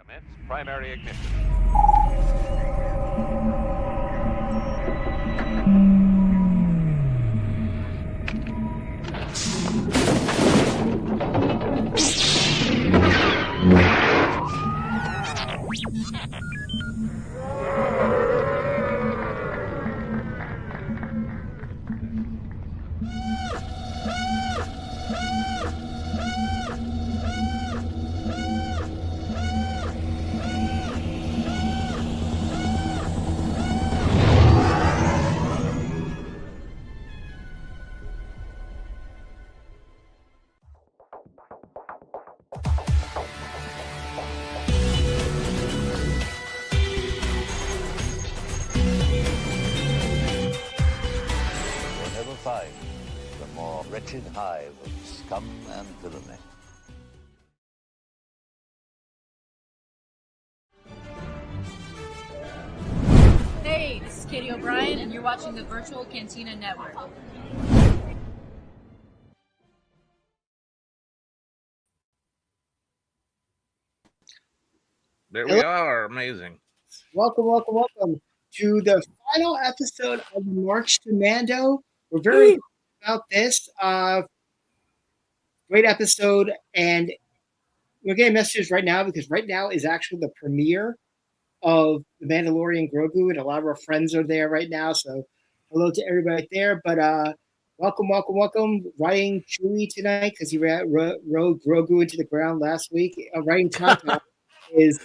Commence primary ignition. You'll never find the more wretched hive of scum and villainy. Hey, this is Katie O'Brien, and you're watching the Virtual Cantina Network. There we are. Amazing. Welcome to the final episode of March to Mando. We're very excited about this. Great episode, and we're getting messages right now because right now is actually the premiere of the Mandalorian and Grogu, and a lot of our friends are there right now. So hello to everybody there. But welcome. Riding Chewie tonight because he rode Grogu into the ground last week. Riding Tauntaun is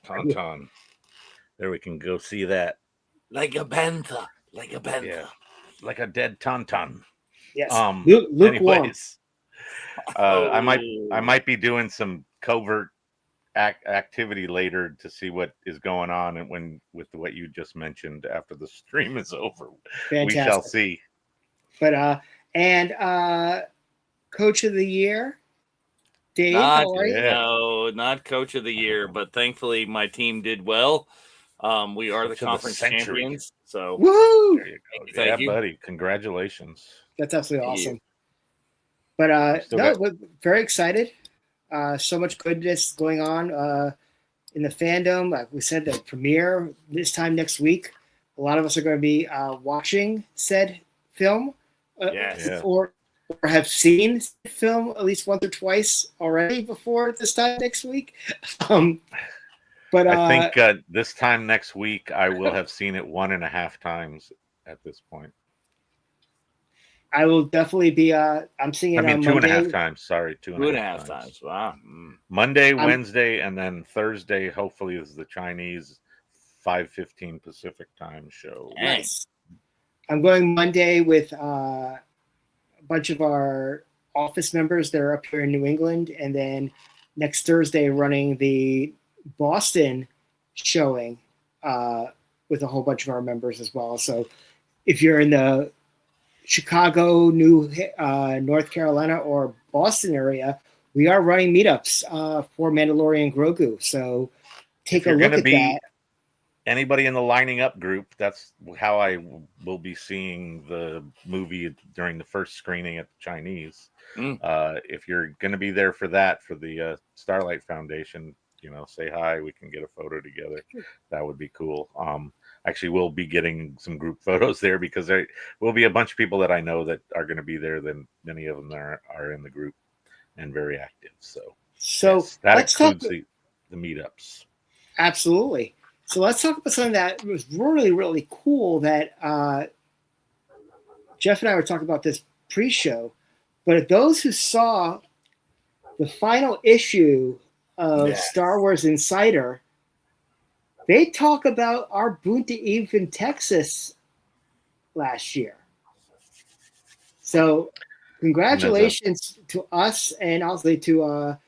Tauntaun. There we can go see that. Like a panther. Yeah. Like a dead Tauntaun. yes. Lukewarm. Anyways, I might be doing some covert activity later to see what is going on and with what you just mentioned after the stream is over. Fantastic. We shall see. But Coach of the Year, Dave. Not Coach of the Year, but thankfully my team did well. We are the conference champions. So woohoo! There you go. Thank you, buddy. Congratulations. That's absolutely awesome. But we're very excited. So much goodness going on in the fandom. Like we said, the premiere this time next week. A lot of us are going to be watching said film, or have seen film at least once or twice already before this time next week. But I think this time next week I will have seen it 1.5 times at this point. I will definitely be. I'm seeing it. I mean, on 2.5 Monday. times. Sorry, 2.5 times. Wow. Monday, Wednesday, and then Thursday. Hopefully, is the Chinese 5:15 Pacific time show. Nice. I'm going Monday with a bunch of our office members that are up here in New England, and then next Thursday running the Boston showing with a whole bunch of our members as well. So if you're in the Chicago, North Carolina, or Boston area, we are running meetups for Mandalorian and Grogu. So take a look at that. Anybody in the lining up group, that's how I will be seeing the movie during the first screening at the Chinese. If you're going to be there for that, for the Starlight Foundation, say hi. We can get a photo together. That would be cool. Actually, we'll be getting some group photos there because there will be a bunch of people that I know that are going to be there. Then many of them are in the group and very active. So yes, that includes the meetups. Absolutely. So let's talk about something that was really, really cool that Jeff and I were talking about this pre-show. But those who saw the final issue of Star Wars Insider, they talk about our Boonta Eve in Texas last year. So congratulations to us and also to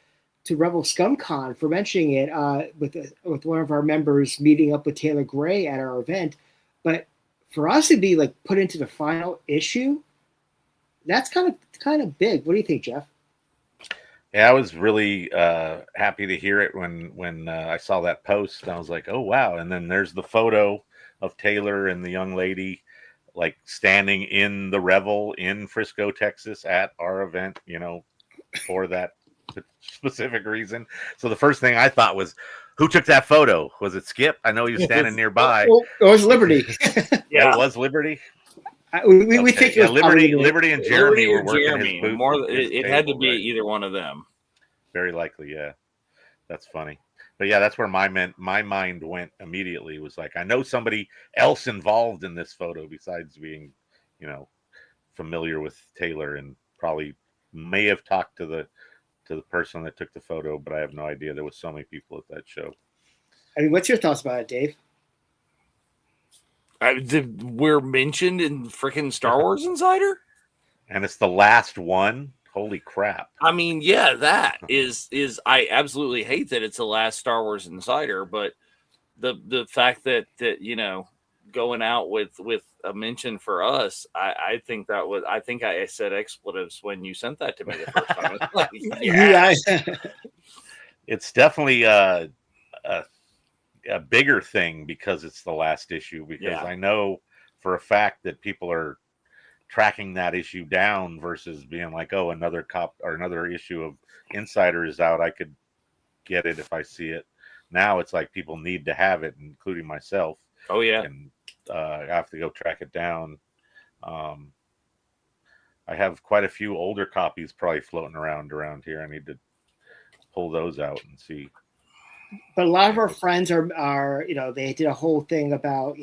Rebel ScumCon for mentioning it with one of our members meeting up with Taylor Gray at our event. But for us to be like put into the final issue, that's kind of big. What do you think, Jeff? Yeah, I was really happy to hear it when I saw that post. I was like, oh, wow. And then there's the photo of Taylor and the young lady like standing in the Revel in Frisco, Texas at our event, for that specific reason. So the first thing I thought was, Who took that photo? Was it Skip? I know he was standing nearby. Oh, it was Liberty. Yeah, It was Liberty. We Okay. think it was Liberty and Jeremy Liberty were or working Jeremy. his booth. More, his it had to table, be right? either one of them. Very likely, yeah. That's funny. But yeah, that's where my mind went immediately. Was like, I know somebody else involved in this photo besides being, familiar with Taylor, and probably may have talked to the person that took the photo, but I have no idea. There was so many people at that show. I mean, what's your thoughts about it, Dave? We're mentioned in freaking Star Wars Insider, and it's the last one. Holy crap! I mean, yeah, that is. I absolutely hate that it's the last Star Wars Insider, but the fact that going out with a mention for us, I think that was. I think I said expletives when you sent that to me the first time. Like, yes. Yeah. It's definitely a bigger thing because it's the last issue. Because I know for a fact that people are tracking that issue down versus being like, oh, another issue of Insider is out. I could get it if I see it. Now it's like people need to have it, including myself. Oh yeah, and I have to go track it down. I have quite a few older copies probably floating around here. I need to pull those out and see. But a lot of our friends are they did a whole thing about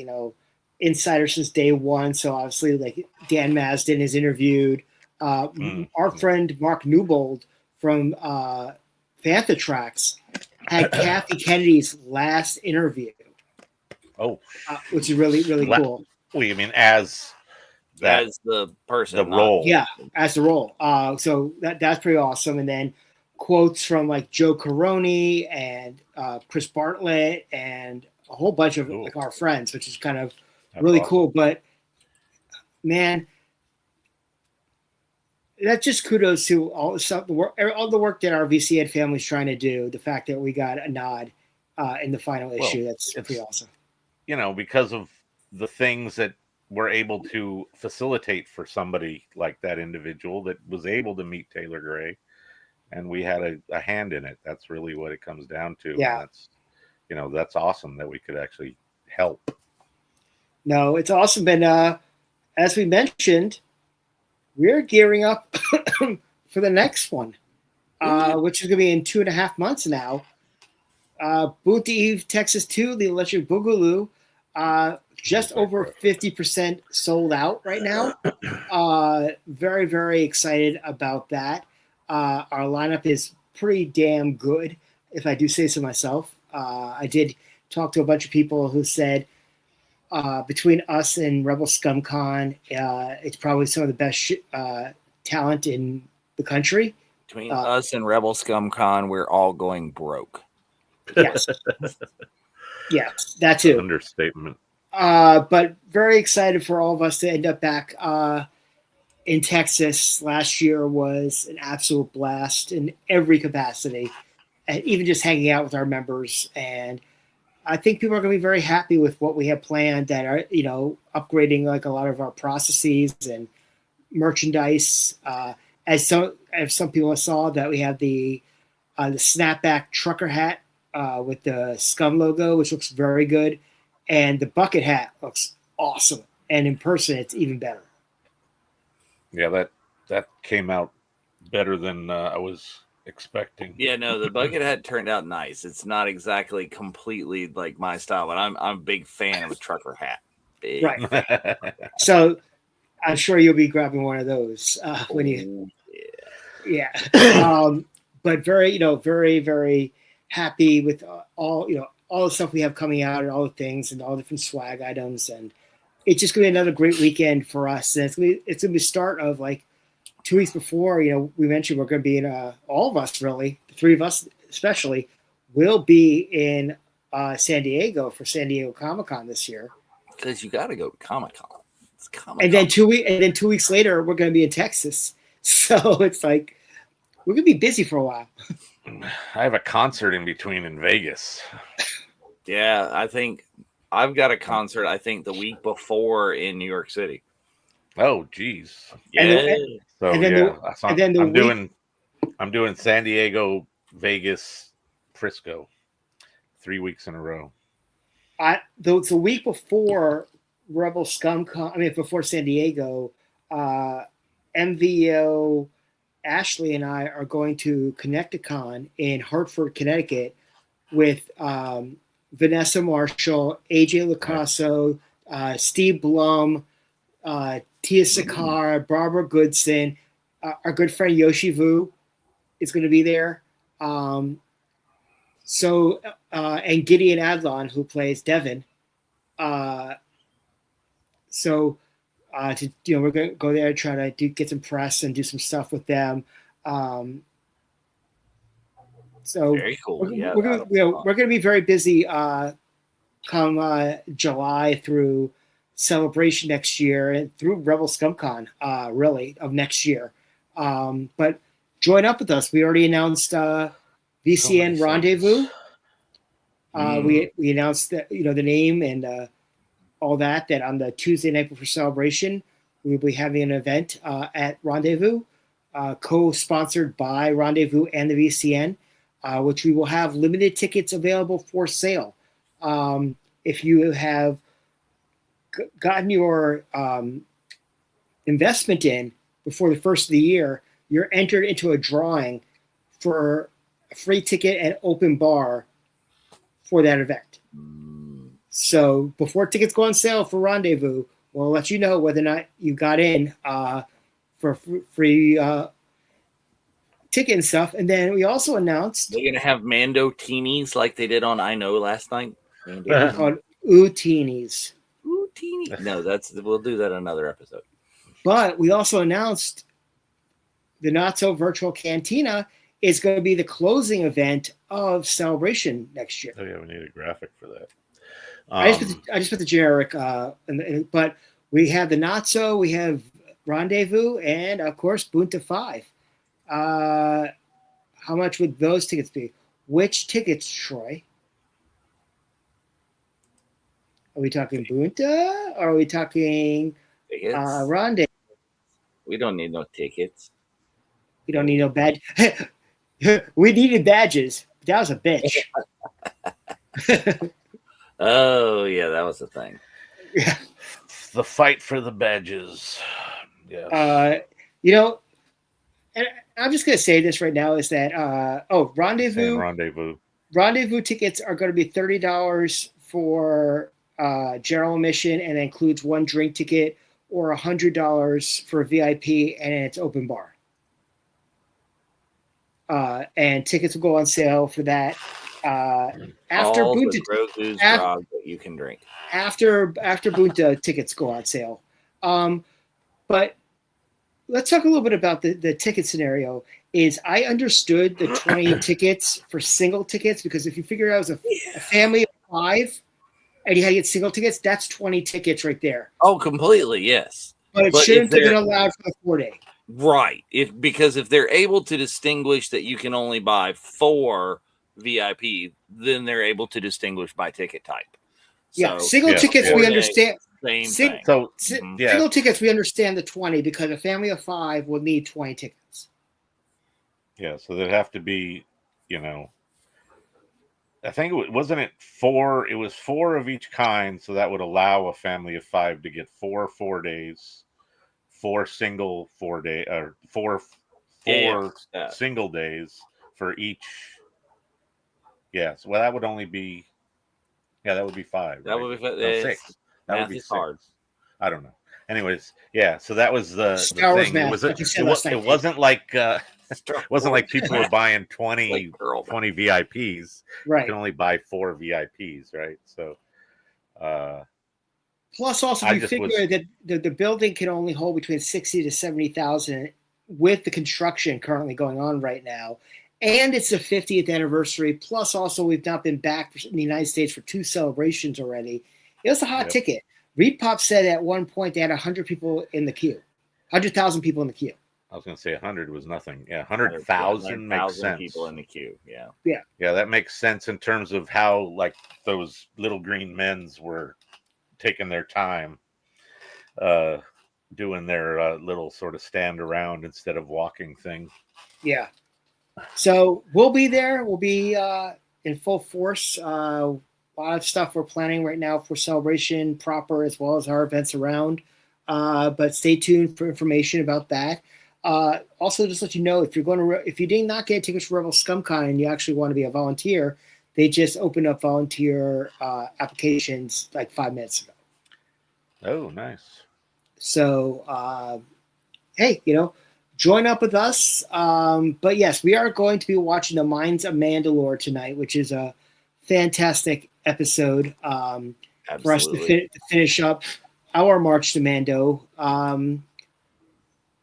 Insider since day one. So obviously, like Dan Masden is interviewed. Our friend Mark Newbold from Fantha Tracks had Kathy Kennedy's last interview. Oh, which is really cool. Well, you mean as the person, the role? Yeah, as the role. So that's pretty awesome. And then quotes from like Joe Caroni and Chris Bartlett and a whole bunch of like our friends, which is kind of really cool. But man, that's just kudos to all the work that our VC Ed family's trying to do. The fact that we got a nod in the final issue, that's pretty awesome. Because of the things that we're able to facilitate for somebody like that individual that was able to meet Taylor Gray, and we had a hand in it. That's really what it comes down to. Yeah. And that's awesome that we could actually help. No, it's awesome. And as we mentioned, we're gearing up for the next one, which is going to be in 2.5 months now. Boot Eve, Texas 2, the Electric Boogaloo, just over 50% sold out right now. Very, very excited about that. Our lineup is pretty damn good, if I do say so myself. I did talk to a bunch of people who said between us and Rebel Scum Con, it's probably some of the best talent in the country. Between us and Rebel Scum Con, we're all going broke. Yes. Yes, that too. Understatement. But very excited for all of us to end up back in Texas. Last year was an absolute blast in every capacity, and even just hanging out with our members. And I think people are going to be very happy with what we have planned, that are, upgrading like a lot of our processes and merchandise. As some people saw, that we have the snapback trucker hat with the Scum logo, which looks very good. And the bucket hat looks awesome. And in person, it's even better. Yeah, that came out better than I was expecting. Yeah, no, the bucket hat turned out nice. It's not exactly completely like my style, but I'm a big fan of a trucker hat. Big. Right. So I'm sure you'll be grabbing one of those when you. Yeah. But very, very, very happy with all the stuff we have coming out and all the things and all the different swag items, and it's just gonna be another great weekend for us. And it's gonna be the start of like 2 weeks before. We mentioned we're gonna be in all of us, really, the three of us especially, will be in San Diego for San Diego Comic-Con this year. Because you got to go to Comic-Con. It's Comic-Con. And then 2 weeks later, we're gonna be in Texas. So it's like we're gonna be busy for a while. I have a concert in between in Vegas. Yeah, I think I've got a concert, the week before in New York City. Oh, geez. Yeah. I'm doing San Diego, Vegas, Frisco. 3 weeks in a row. The week before Rebel ScumCon, before San Diego, MVO Ashley and I are going to Connecticon in Hartford, Connecticut, with Vanessa Marshall, AJ Lacasso, Steve Blum, Tia Sakara, Barbara Goodson, our good friend Yoshi Vu is going to be there. And Gideon Adlon, who plays Devin. We're going to go there and try to get some press and do some stuff with them. Very cool. We're going to be very busy come July through Celebration next year and through Rebel ScumCon, really, of next year. But join up with us. We already announced VCN Rendezvous. We announced that, the name and all that on the Tuesday night before Celebration, we'll be having an event at Rendezvous, co-sponsored by Rendezvous and the VCN, which we will have limited tickets available for sale. If you have gotten your investment in before the first of the year, you're entered into a drawing for a free ticket and open bar for that event. So before tickets go on sale for Rendezvous, we'll let you know whether or not you got in for free ticket and stuff. And then we also announced they're going to have Mando teenies like they did on I Know last night. Called Ooteenies. Ooteenies. No, we'll do that another episode. But we also announced the Not So Virtual Cantina is going to be the closing event of Celebration next year. Oh yeah, we need a graphic for that. I just put the generic, but we have the Not So, we have Rendezvous, and of course Bunta 5. How much would those tickets be? Which tickets, Troy? Are we talking Bunta? Or are we talking Rendezvous? We don't need no tickets. We don't need no badge. We needed badges. That was a bitch. Oh, yeah, that was the thing. Yeah. The fight for the badges. Yeah. And I'm just going to say this right now is that, Rendezvous tickets are going to be $30 for general admission, and it includes one drink ticket, or $100 for VIP, and it's open bar. And tickets will go on sale for that after all Bunta. The Grogu's grog that you can drink. After Bunta tickets go on sale. But let's talk a little bit about the ticket scenario. I understood the 20 tickets for single tickets, because if you figure out it was a family of 5 and you had to get single tickets, that's 20 tickets right there. Oh, completely, yes. But it shouldn't have been allowed for the 4-day. Right. Because if they're able to distinguish that you can only buy 4 VIP, then they're able to distinguish by ticket type. Single tickets we understand. Same thing. Single tickets we understand the 20, because a family of 5 will need 20 tickets. Yeah, so there'd have to be, I think it wasn't 4. It was 4 of each kind, so that would allow a family of 5 to get 4 4-days, 4 single 4-day, or 4 single days for each. Yes, well, that would only be. Yeah, that would be 5. That right? would be 6. That would be 6. Hard. I don't know. Anyways, yeah. So that was the thing. It wasn't like people were buying 20 VIPs. Right. You can only buy 4 VIPs, right? So. Plus, also you figure that the building can only hold between 60 to 70,000 with the construction currently going on right now. And it's the 50th anniversary. Plus, also, we've not been back in the United States for 2 celebrations already. It was a hot ticket. Repop said at one point they had 100 people in the queue, 100,000 people in the queue. I was going to say 100 was nothing. Yeah, 100,000 makes sense. People in the queue. Yeah. Yeah, that makes sense in terms of how those little green men's were taking their time, doing their little sort of stand around instead of walking thing. Yeah. So we'll be there. We'll be in full force. A lot of stuff we're planning right now for Celebration proper, as well as our events around. But stay tuned for information about that. Also, just let you know, if you're going to, if you did not get tickets for Rebel ScumCon and you actually want to be a volunteer, they just opened up volunteer applications like 5 minutes ago. Oh, nice. So, hey, join up with us. But yes, we are going to be watching the Mines of Mandalore tonight, which is a fantastic episode for us to finish up our march to Mando. I'm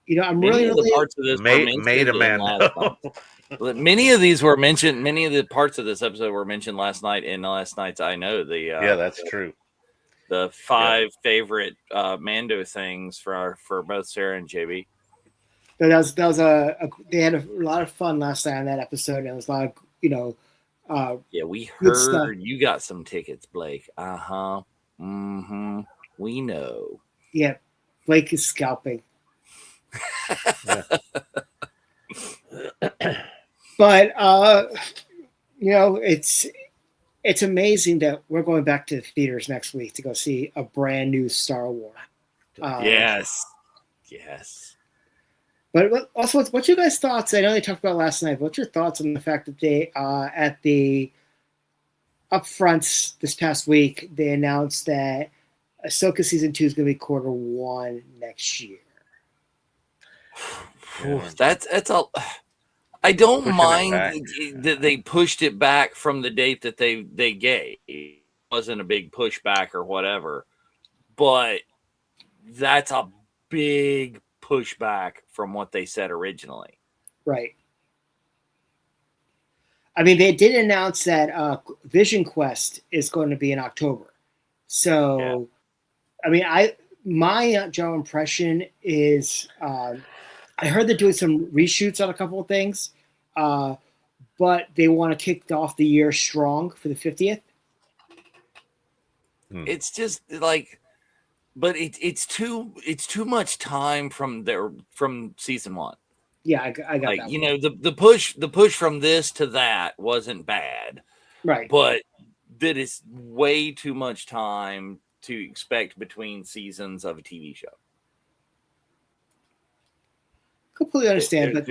many of the parts of this made a Mando. Many of these were mentioned. Many of the parts of this episode were mentioned last night in last night's I Know. Yeah, that's true. The 5 favorite Mando things for both Sarah and JB. But that was they had a lot of fun last night on that episode, and it was a lot of yeah, we heard you got some tickets, Blake. We know. Yeah, Blake is scalping. But it's amazing that we're going back to the theaters next week to go see a brand new Star Wars. Yes. But also, what's your guys' thoughts? I know they talked about it last night. But what's your thoughts on the fact that they at the upfronts this past week they announced that Ahsoka season 2 is going to be Q1 next year? That's all. I don't mind that they pushed it back from the date that they gave. It wasn't a big pushback or whatever, but that's a big pushback from what they said originally. Right. I mean, they did announce that Vision Quest is going to be in October. So, I mean, my general impression is I heard they're doing some reshoots on a couple of things, but they want to kick off the year strong for the 50th. It's just like, but it's too much time from season 1. Yeah, I got like, that. The push from this to that wasn't bad, right? But that is way too much time to expect between seasons of a TV show. Completely understand, but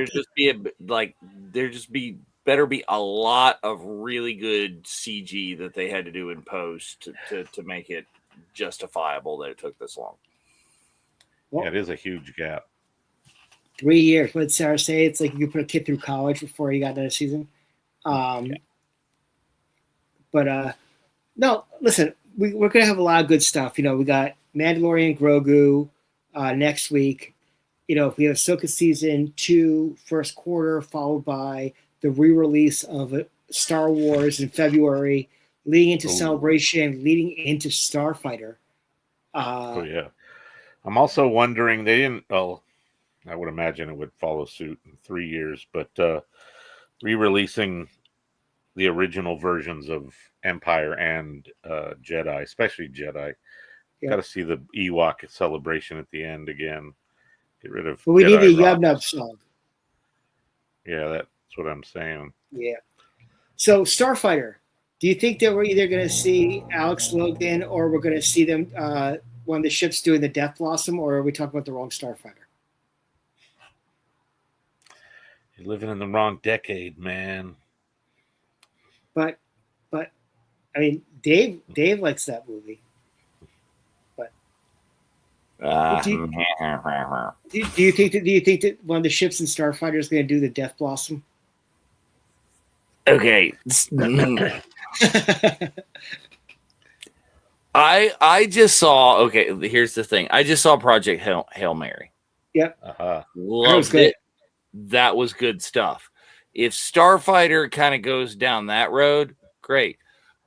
better be a lot of really good CG that they had to do in post to make it justifiable that it took this long. Well, it is a huge gap. 3 years. What did Sarah say? It's like you put a kid through college before you got another season. But no, listen, we're gonna have a lot of good stuff. We got Mandalorian and Grogu next week. If we have Ahsoka season 2 first quarter, followed by the re-release of Star Wars in February, leading into Celebration, leading into Starfighter. Yeah. I'm also wondering, they didn't, I would imagine it would follow suit in 3 years, but re-releasing the original versions of Empire and Jedi, especially Jedi. Yeah. Got to see the Ewok celebration at the end again. Get rid of. But we Jedi need the rocks. Yub-Nub song. Yeah, that's what I'm saying. Yeah. So Starfighter, do you think that we're either going to see Alex Logan or we're going to see them one of the ships doing the Death Blossom, or are we talking about the wrong Starfighter? You're living in the wrong decade, man. But I mean, Dave likes that movie. But do you think that one of the ships in Starfighter is going to do the Death Blossom? Okay. I just saw. Okay, here's the thing. I just saw Project Hail Mary. Yep. Loved it. That was good stuff. If Starfighter kind of goes down that road, great.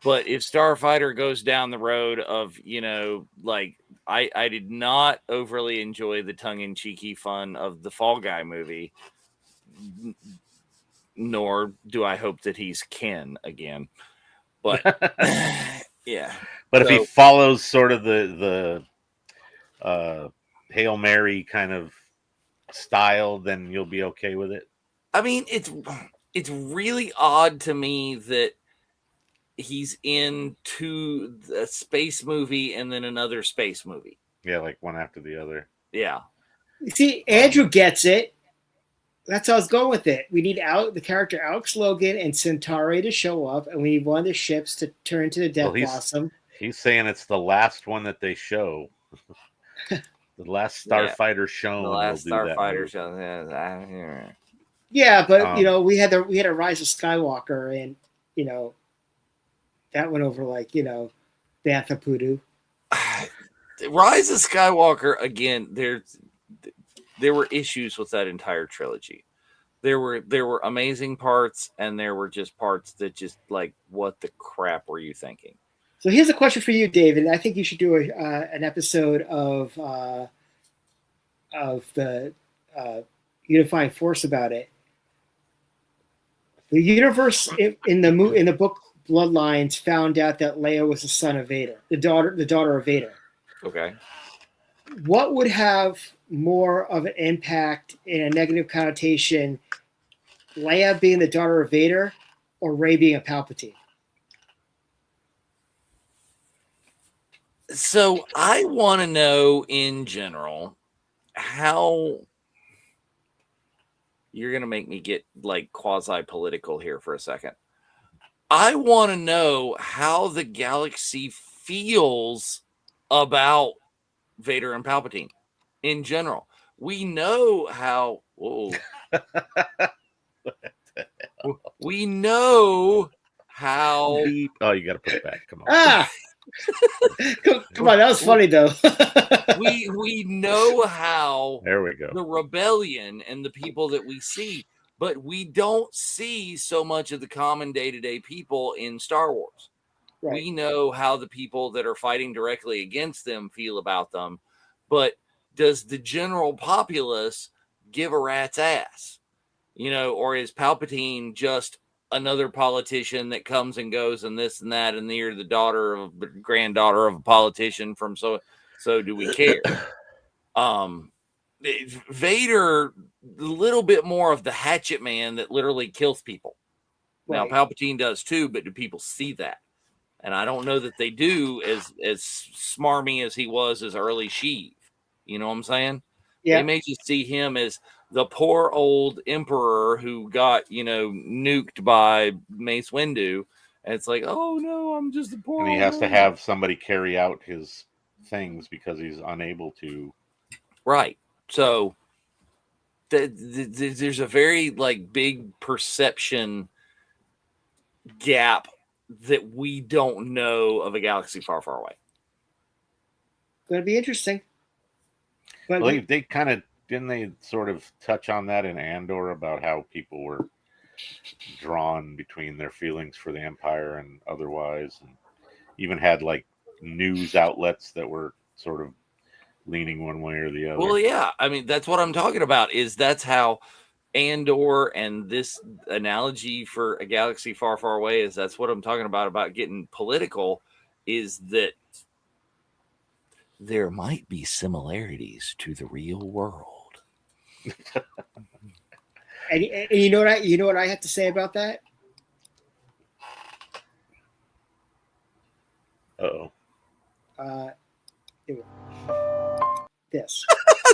But if Starfighter goes down the road of, I did not overly enjoy the tongue-in-cheeky fun of the Fall Guy movie, nor do I hope that he's Ken again. But yeah. But if he follows sort of the Hail Mary kind of style, then you'll be okay with it. I mean, it's really odd to me that he's into a space movie and then another space movie. Yeah, like one after the other. Yeah. See, Andrew gets it. That's how I was going with it. We need the character Alex Logan and Centauri to show up, and we need one of the ships to turn into the Death Blossom. He's saying it's the last one that they show. The last Starfighter shown. The last Starfighter show. Yeah, but we had a Rise of Skywalker, and that went over like Bantha Poodoo. Rise of Skywalker again. There were issues with that entire trilogy. There were amazing parts, and there were just parts that just like, what the crap were you thinking? So here's a question for you, David. I think you should do an episode of the Unifying Force about it. The universe in the book Bloodlines found out that Leia was the son of Vader, the daughter of Vader. Okay. What would have more of an impact in a negative connotation, Leia being the daughter of Vader or Rey being a Palpatine? So I want to know in general how you're going to make me get like quasi-political here for a second. I want to know how the galaxy feels about Vader and Palpatine in general. We know how. Whoa. We know how. Oh, you got to put it back. Come on. Ah, come on. That was funny though. we know how. There we go. The rebellion and the people that we see, but we don't see so much of the common day-to-day people in Star Wars. Right. We know how the people that are fighting directly against them feel about them, but does the general populace give a rat's ass? Or is Palpatine just another politician that comes and goes and this and that, and you're the granddaughter of a politician from so do we care? Vader, a little bit more of the hatchet man that literally kills people. Right. Now Palpatine does too, but do people see that? And I don't know that they do, as smarmy as he was as early Sheev. You know what I'm saying? Yeah. They may just see him as the poor old emperor who got, nuked by Mace Windu. And it's like, oh no, I'm just a poor. And he has to have somebody carry out his things because he's unable to. Right. So there's a very big perception gap that we don't know of a galaxy far, far away. Going to be interesting. But well, they kind of didn't they sort of touch on that in Andor about how people were drawn between their feelings for the Empire and otherwise, and even had news outlets that were sort of leaning one way or the other. Well, yeah, I mean that's what I'm talking about. That's how Andor and this analogy for a galaxy far, far away is. That's what I'm talking about getting political. Is that there might be similarities to the real world. and you know what I have to say about that? This.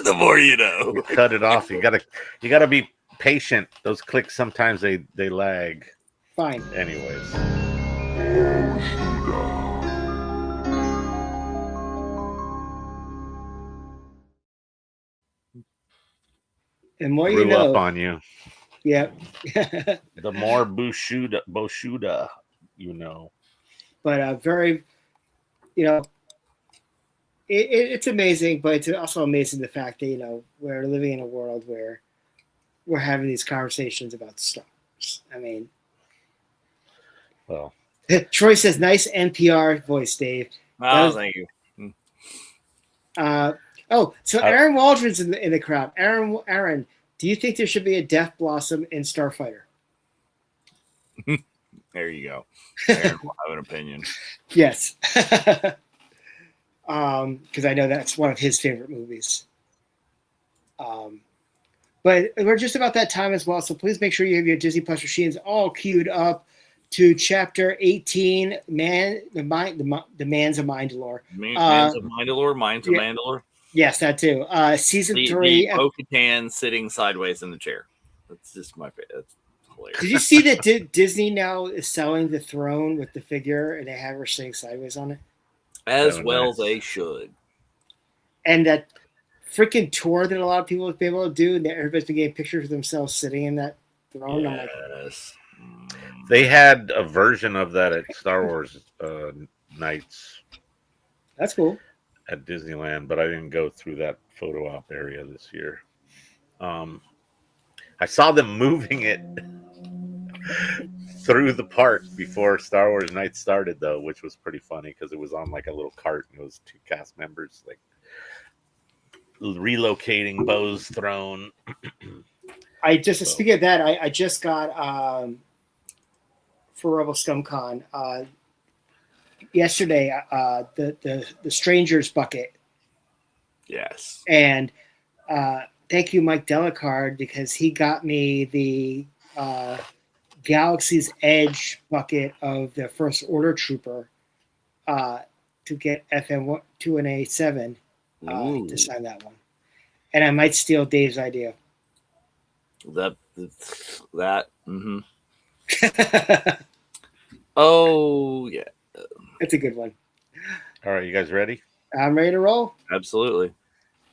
The more you know. You cut it off. You gotta be patient. Those clicks sometimes they lag. Fine. Anyways. And more you know. Up on you. Yeah. The more Boshuda, you know. But very, it's amazing, but it's also amazing the fact that, we're living in a world where we're having these conversations about Star Wars. I mean, well, Troy says, nice NPR voice, Dave. Oh, thank you. So Aaron Waldron's in the crowd. Aaron, do you think there should be a Death Blossom in Starfighter? There you go. Aaron will have an opinion. Yes. Because I know that's one of his favorite movies. But we're just about that time as well, so please make sure you have your Disney Plus machines all queued up to chapter 18, Mines of Mandalore. Mines of Mandalore, Mines of yeah. Mandalore. Yes, that too. Season The 3. Bo-Katan sitting sideways in the chair. That's just my favorite. That's hilarious. Did you see that Disney now is selling the throne with the figure, and they have her sitting sideways on it? As That well, was nice. they should. And that freaking tour that a lot of people have been able to do, and everybody's been getting pictures of themselves sitting in that throne. I'm like, Yes. They had a version of that at Star Wars Nights that's cool. at Disneyland, but I didn't go through that photo op area this year. I saw them moving it through the park before Star Wars Night started, though, which was pretty funny because it was on like a little cart and it was 2 cast members like relocating Bo's throne. Speaking of that, I just got for Rebel ScumCon yesterday the Strangers bucket. Yes. And thank you, Mike Delicard, because he got me the Galaxy's Edge bucket of the First Order Trooper to get FM 2NA7 to sign that one. And I might steal Dave's idea. That. Mm-hmm. Oh yeah, That's a good one. All right, you guys ready? I'm ready to roll. Absolutely.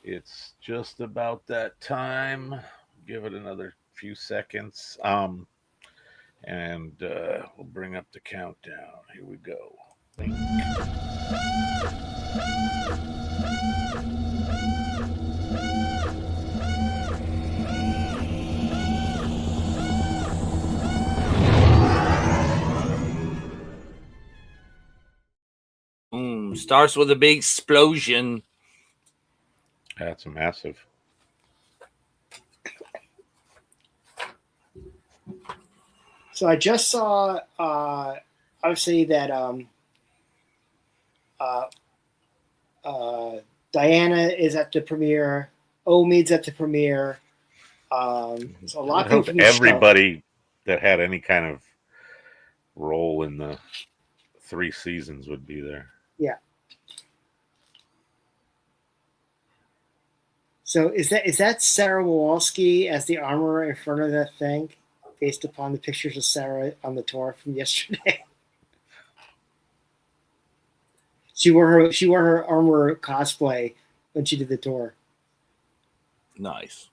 It's just about that time. Give it another few seconds. And we'll bring up the countdown. Here we go. Starts with a big explosion. That's massive. So I just saw, obviously, that Diana is at the premiere. Omid's at the premiere. So a lot of people from the everybody that had any kind of role in the 3 seasons would be there. Yeah. So is that Sarah Wawalski as the armorer in front of that thing, based upon the pictures of Sarah on the tour from yesterday? She wore her armorer cosplay when she did the tour. Nice.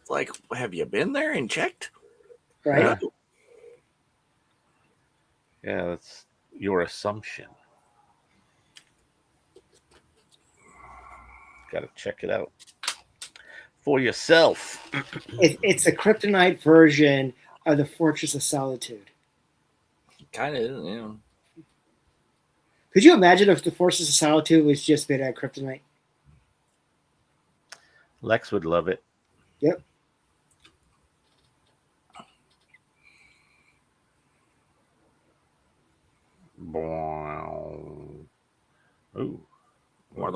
Like, have you been there and checked? Right. Yeah, that's your assumption. Got to check it out for yourself. It's a kryptonite version of the Fortress of Solitude. Kind of, you know. Could you imagine if the Fortress of Solitude was just made out of kryptonite? Lex would love it. Yep. Ooh. Oh,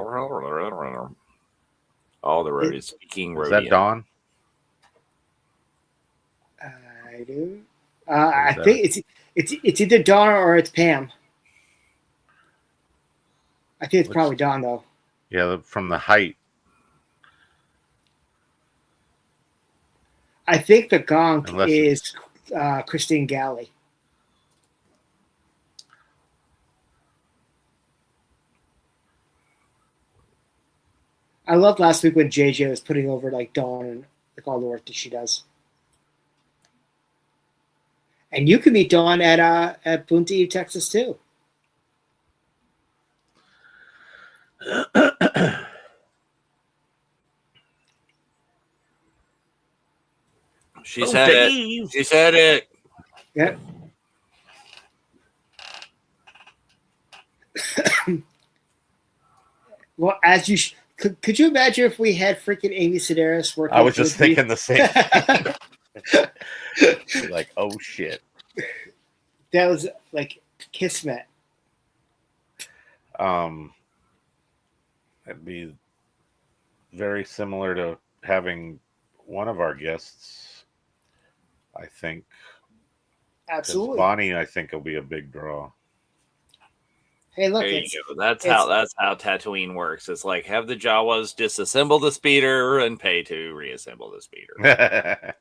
the road is speaking. Is that Dawn? I do. I think it's either Dawn or it's Pam. I think it's probably Dawn, though. Yeah, from the height. I think the Gonk is Christine Galley. I loved last week when JJ was putting over like Dawn and like all the work that she does. And you can meet Dawn at Bunty, Texas, too. She said it. She said it. Yep. Well, as you could you imagine if we had freaking Amy Sedaris working? I was just thinking the same thing. Like, oh shit. That was like kismet. That'd be very similar to having one of our guests, I think. 'Cause Absolutely. Bonnie, I think, will be a big draw. Hey, look, There you go. That's how Tatooine works. It's like have the Jawas disassemble the speeder and pay to reassemble the speeder.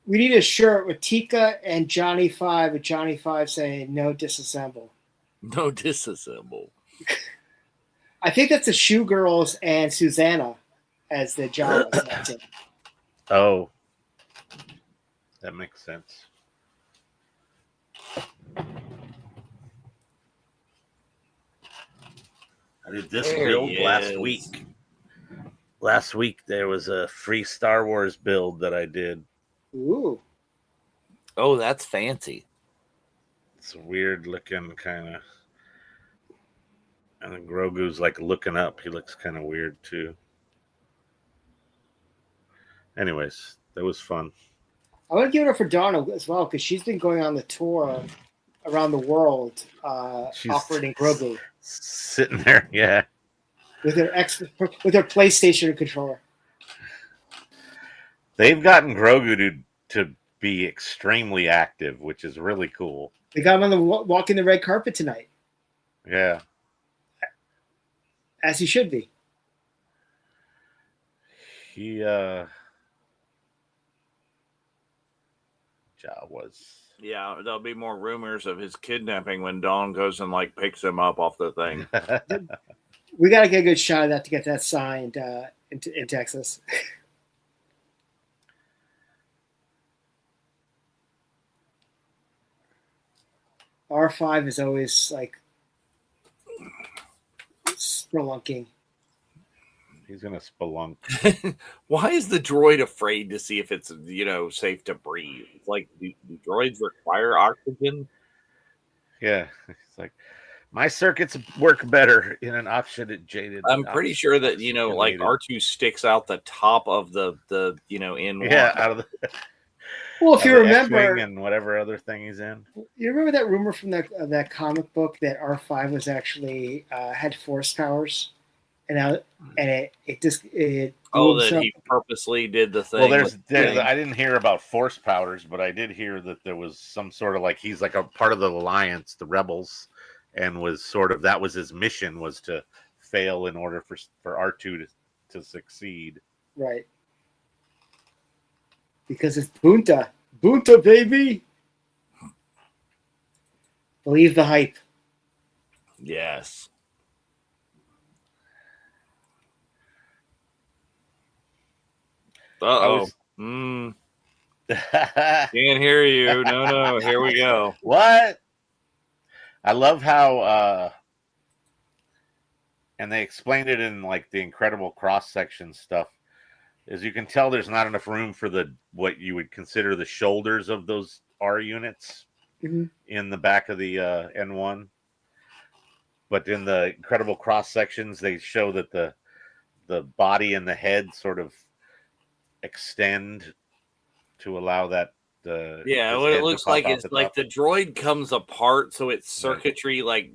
we need a shirt with Tika and Johnny Five, with Johnny Five saying "No disassemble." No disassemble. I think that's the Shoe Girls and Susanna as the Jawas. That's it. Oh, that makes sense. I did this There build he last is. week. Last week there was a free Star Wars build that I did. Ooh, Oh, that's fancy. It's a weird looking kind of. And then Grogu's like looking up. He looks kind of weird too. Anyways, that was fun. I want to give it up for Donna as well because she's been going on the tour around the world, She's operating Grogu sitting there, yeah. with her PlayStation controller. They've gotten Grogu to be extremely active, which is really cool. They got him on the walking the red carpet tonight, Yeah. as he should be. He Jawas. Yeah, there'll be more rumors of his kidnapping when Dawn goes and like picks him up off the thing. We got to get a good shot of that to get that signed in Texas. R5 is always like spelunking. He's gonna spelunk. Why is the droid afraid to see if it's safe to breathe? It's like do droids require oxygen? Yeah. It's like my circuits work better in an oxygenated. I'm pretty sure that like R2 sticks out the top of the in one. Yeah, out of the Well, if you remember, X-Wing and whatever other thing he's in. you remember that rumor from that comic book that R5 was actually had force powers, and it he purposely did the thing. Well, I didn't hear about force powers, but I did hear that there was some sort of like he's like a part of the alliance, the rebels, and was sort of that was his mission was to fail in order for R2 to succeed. Right. Because it's Bunta, baby. Believe the hype. Yes. Uh-oh. Can't hear you. No. Here we go. What? I love how and they explained it in like the incredible cross-section stuff. As you can tell, there's not enough room for what you would consider the shoulders of those R units in the back of the N1. But in the incredible cross sections, they show that the body and the head sort of extend to allow that. What it looks like is like the droid comes apart, so its circuitry like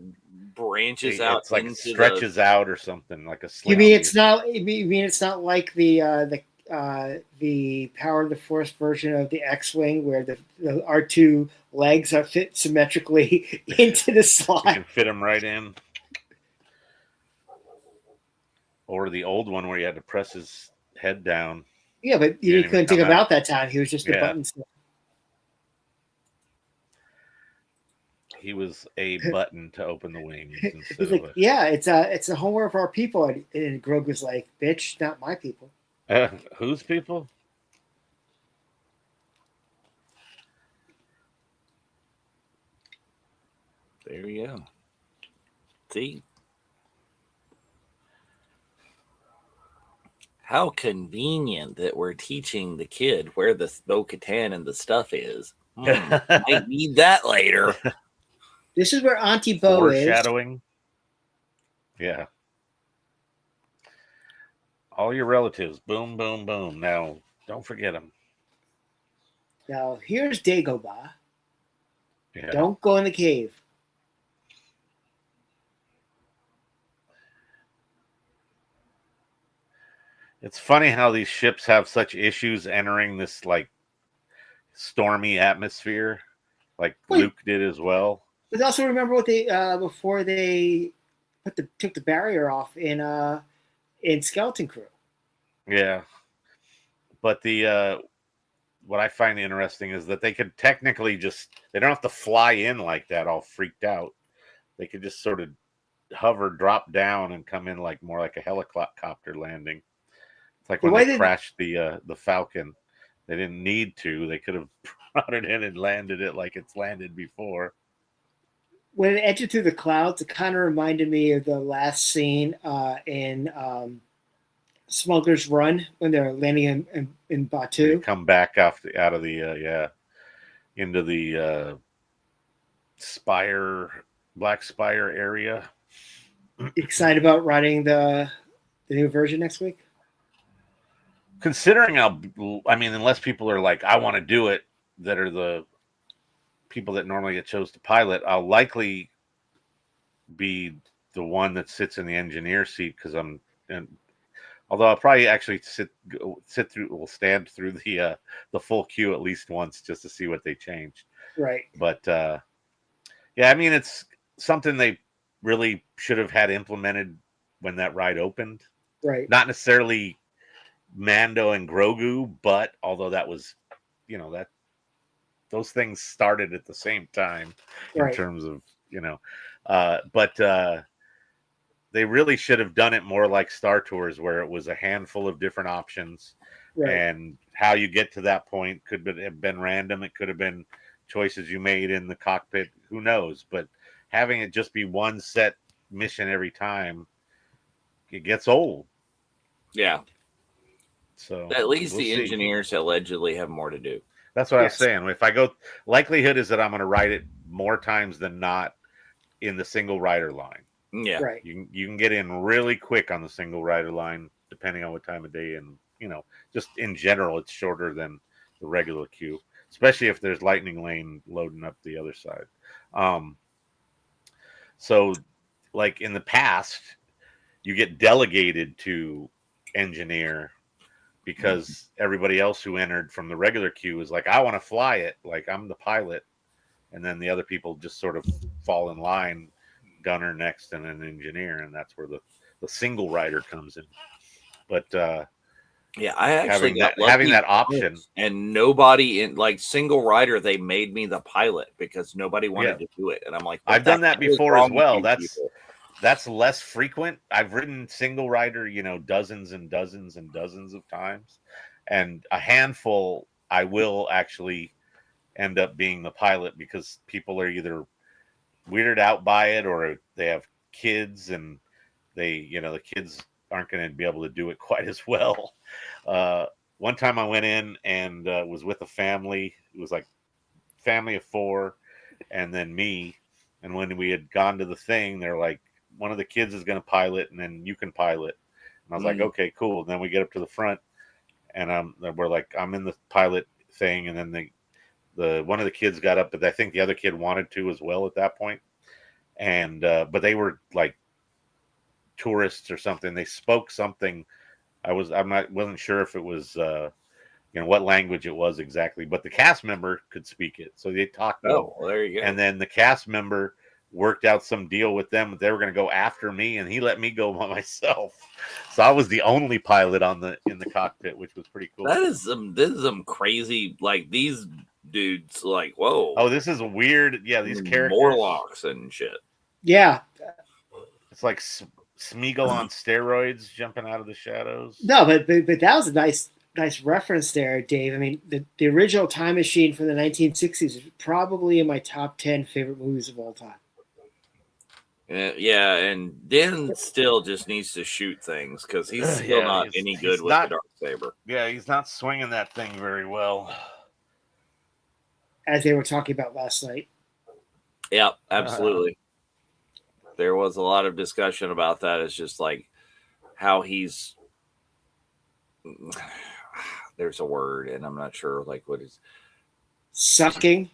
branches out. It's like it stretches out or something like a. You mean it's not? You mean it's not like the Power of the Force version of the X-wing, where the R2 legs are fit symmetrically into the slot. You can fit them right in. Or the old one where you had to press his head down. Yeah, but you couldn't think about that time. He was just a button. He was a button to open the wings. He's like, it's a homework of our people. And Grogu's like, bitch, not my people. Whose people? There you go. See? How convenient that we're teaching the kid where the Bo-Katan and the stuff is. Might need that later. This is where Auntie Bo is. Foreshadowing. Yeah. All your relatives. Boom, boom, boom. Now, don't forget them. Now, here's Dagobah. Yeah. Don't go in the cave. It's funny how these ships have such issues entering this like stormy atmosphere, like Wait. Luke did as well. But also remember what they before they took the barrier off in Skeleton Crew. Yeah, but the what I find interesting is that they could technically they don't have to fly in like that, all freaked out. They could just sort of hover, drop down, and come in like more like a helicopter landing. It's like when they crashed the Falcon. They didn't need to. They could have brought it in and landed it like it's landed before. When it entered through the clouds, it kind of reminded me of the last scene in Smuggler's Run when they're landing in Batu. They come back out of the into the Black Spire area. Excited about riding the new version next week? Considering unless people are like, I want to do it, that are the people that normally get chose to pilot, I'll likely be the one that sits in the engineer seat because although I'll probably actually stand through the full queue at least once just to see what they changed. Right. But yeah, I mean, it's something they really should have had implemented when that ride opened. Right. Not necessarily Mando and Grogu, but although that was, that those things started at the same time in terms of, but they really should have done it more like Star Tours, where it was a handful of different options, and how you get to that point could have been random. It could have been choices you made in the cockpit. Who knows? But having it just be one set mission every time, it gets old. Yeah. So at least the engineers allegedly have more to do. That's what I was saying. If I go, likelihood is that I'm going to ride it more times than not in the single rider line. Yeah. Right. You can get in really quick on the single rider line, depending on what time of day. And, just in general, it's shorter than the regular queue, especially if there's lightning lane loading up the other side. So like in the past, you get delegated to engineer because everybody else who entered from the regular queue is like, I want to fly it. Like, I'm the pilot. And then the other people just sort of fall in line, gunner next and an engineer. And that's where the single rider comes in. But yeah, I actually having that option, and nobody in like single rider, they made me the pilot because nobody wanted to do it. And I'm like, I've done that before as well. That's less frequent. I've ridden single rider, dozens and dozens and dozens of times. And a handful, I will actually end up being the pilot because people are either weirded out by it or they have kids and the kids aren't going to be able to do it quite as well. One time I went in and was with a family. It was like family of 4 and then me. And when we had gone to the thing, they're like, one of the kids is going to pilot and then you can pilot. And I was like, okay, cool. And then we get up to the front and we're like, I'm in the pilot thing. And then the one of the kids got up, but I think the other kid wanted to as well at that point. And, but they were like tourists or something. They spoke something. Wasn't sure if it was, what language it was exactly, but the cast member could speak it. So they talked. Oh, well, there you go. And then the cast member worked out some deal with them. They were going to go after me and he let me go by myself. So I was the only pilot in the cockpit, which was pretty cool. This is some crazy, like these dudes like, whoa. Oh, this is weird. Yeah. These characters. Morlocks and shit. Yeah. It's like Smeagol on steroids jumping out of the shadows. No, but that was a nice reference there, Dave. I mean, the original Time Machine from the 1960s is probably in my top 10 favorite movies of all time. Yeah, and Dan still just needs to shoot things because he's still not any good with the Darksaber. Yeah, he's not swinging that thing very well. As they were talking about last night. Yep, absolutely. There was a lot of discussion about that. It's just like how he's there's a word and I'm not sure like what is sucking.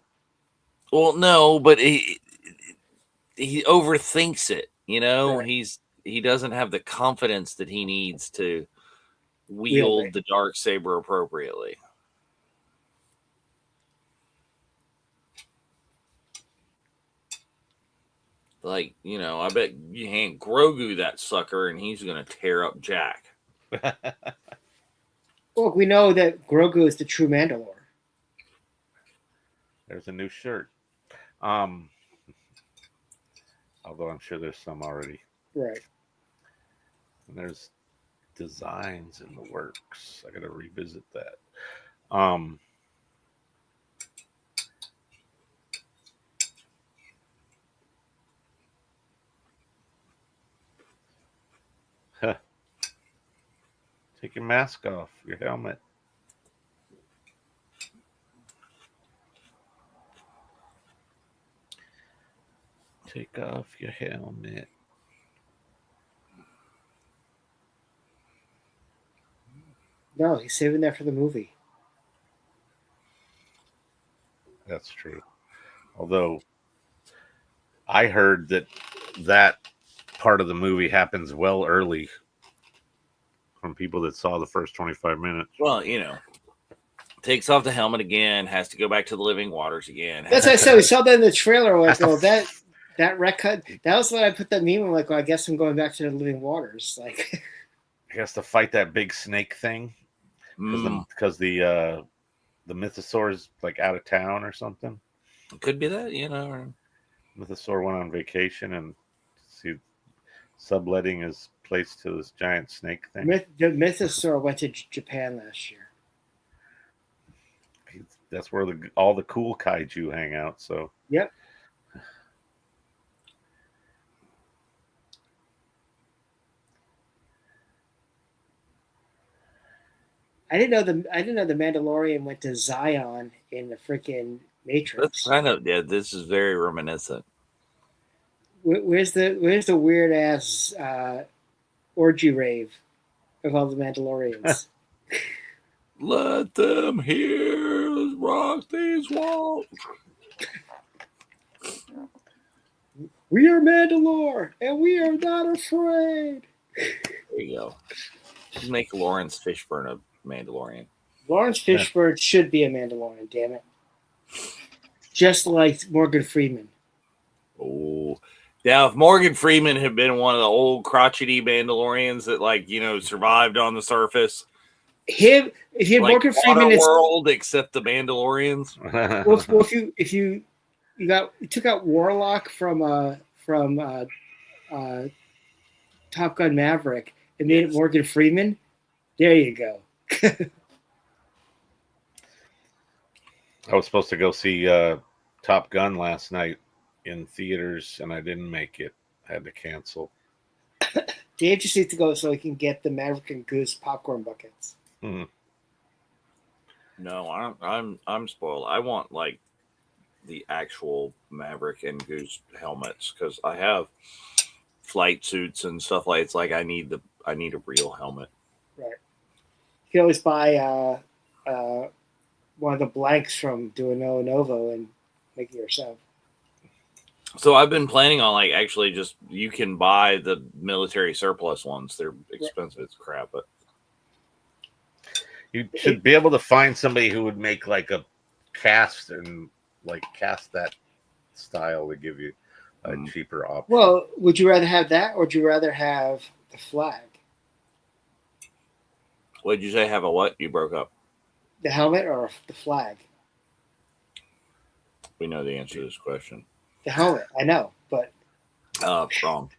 Well, no, but he overthinks it, Right. He doesn't have the confidence that he needs to wield the dark saber appropriately. Like, you know, I bet you hand Grogu that sucker and he's going to tear up Jack. Well, we know that Grogu is the true Mandalore. There's a new shirt. Although I'm sure there's some already. Right. And there's designs in the works. I got to revisit that. Take your mask off, your helmet. Take off your helmet. No, he's saving that for the movie. That's true. Although I heard that part of the movie happens well early from people that saw the first 25 minutes. Well, you know, takes off the helmet again, has to go back to the living waters again. That's what I said. We saw that in the trailer. Like, oh, that retcut. That was when I put that meme. I'm like, well, I guess I'm going back to the living waters. Like, He has to fight that big snake thing because the mythosaur's like out of town or something. Could be that, you know. Or... Mythosaur went on vacation and subletting his place to this giant snake thing. The mythosaur went to Japan last year. That's where all the cool kaiju hang out. So yep. I didn't know the Mandalorian went to Zion in the freaking Matrix. That's kind of this is very reminiscent. Where's the weird ass orgy rave of all the Mandalorians? Let them hear us rock these walls. We are Mandalore, and we are not afraid. There you go. Make Lawrence Fishburne a Mandalorian. Lawrence Fishburne should be a Mandalorian, damn it. Just like Morgan Freeman. Oh. Now, if Morgan Freeman had been one of the old crotchety Mandalorians that, like, you know, survived on the surface. If you had like Morgan Freeman is world except the Mandalorians. Well, if you took out Warlock from Top Gun Maverick and made it Morgan Freeman, there you go. I was supposed to go see Top Gun last night in theaters, and I didn't make it. I had to cancel. Dave just needs to go so he can get the Maverick and Goose popcorn buckets. Mm-hmm. No, I'm spoiled. I want like the actual Maverick and Goose helmets because I have flight suits and stuff like. It's like I need a real helmet. Right. You can always buy one of the blanks from Duino Novo and make it yourself. So I've been planning on like actually just you can buy the military surplus ones. They're expensive as crap, but you should be able to find somebody who would make like a cast and like cast that style to give you a cheaper option. Well, would you rather have that or would you rather have the flag? What did you say? Have a what? You broke up. The helmet or the flag? We know the answer to this question. The helmet, I know, but wrong.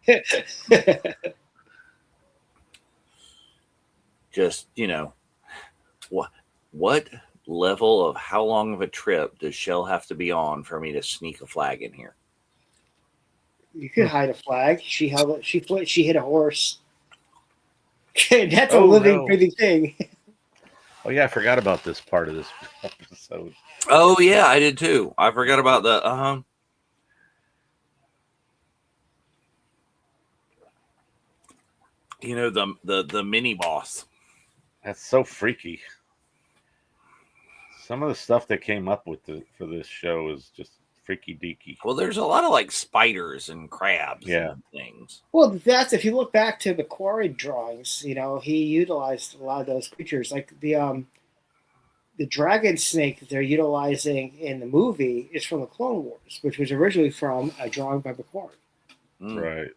Just, you know, what level of how long of a trip does Shell have to be on for me to sneak a flag in here? You could hide a flag. She held it. She hit a horse. That's a living, breathing thing. Oh yeah, I forgot about this part of this episode. Oh yeah, I did too. I forgot about the you know, the mini boss. That's so freaky. Some of the stuff that came up with for this show is just freaky deaky. Well, there's a lot of like spiders and crabs and things. Well, that's if you look back to the Quarry drawings, he utilized a lot of those creatures. Like the dragon snake that they're utilizing in the movie is from the Clone Wars, which was originally from a drawing by McQuarrie. Right.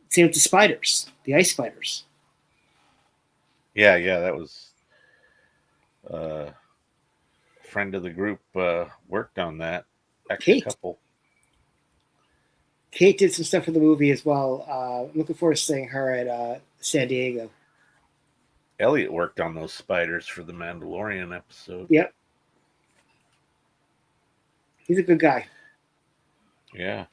Same with the spiders, the ice spiders. Yeah, that was a friend of the group worked on that. Actually, Kate did some stuff for the movie as well. I'm looking forward to seeing her at San Diego. Elliot worked on those spiders for the Mandalorian episode. Yep. He's a good guy. Yeah.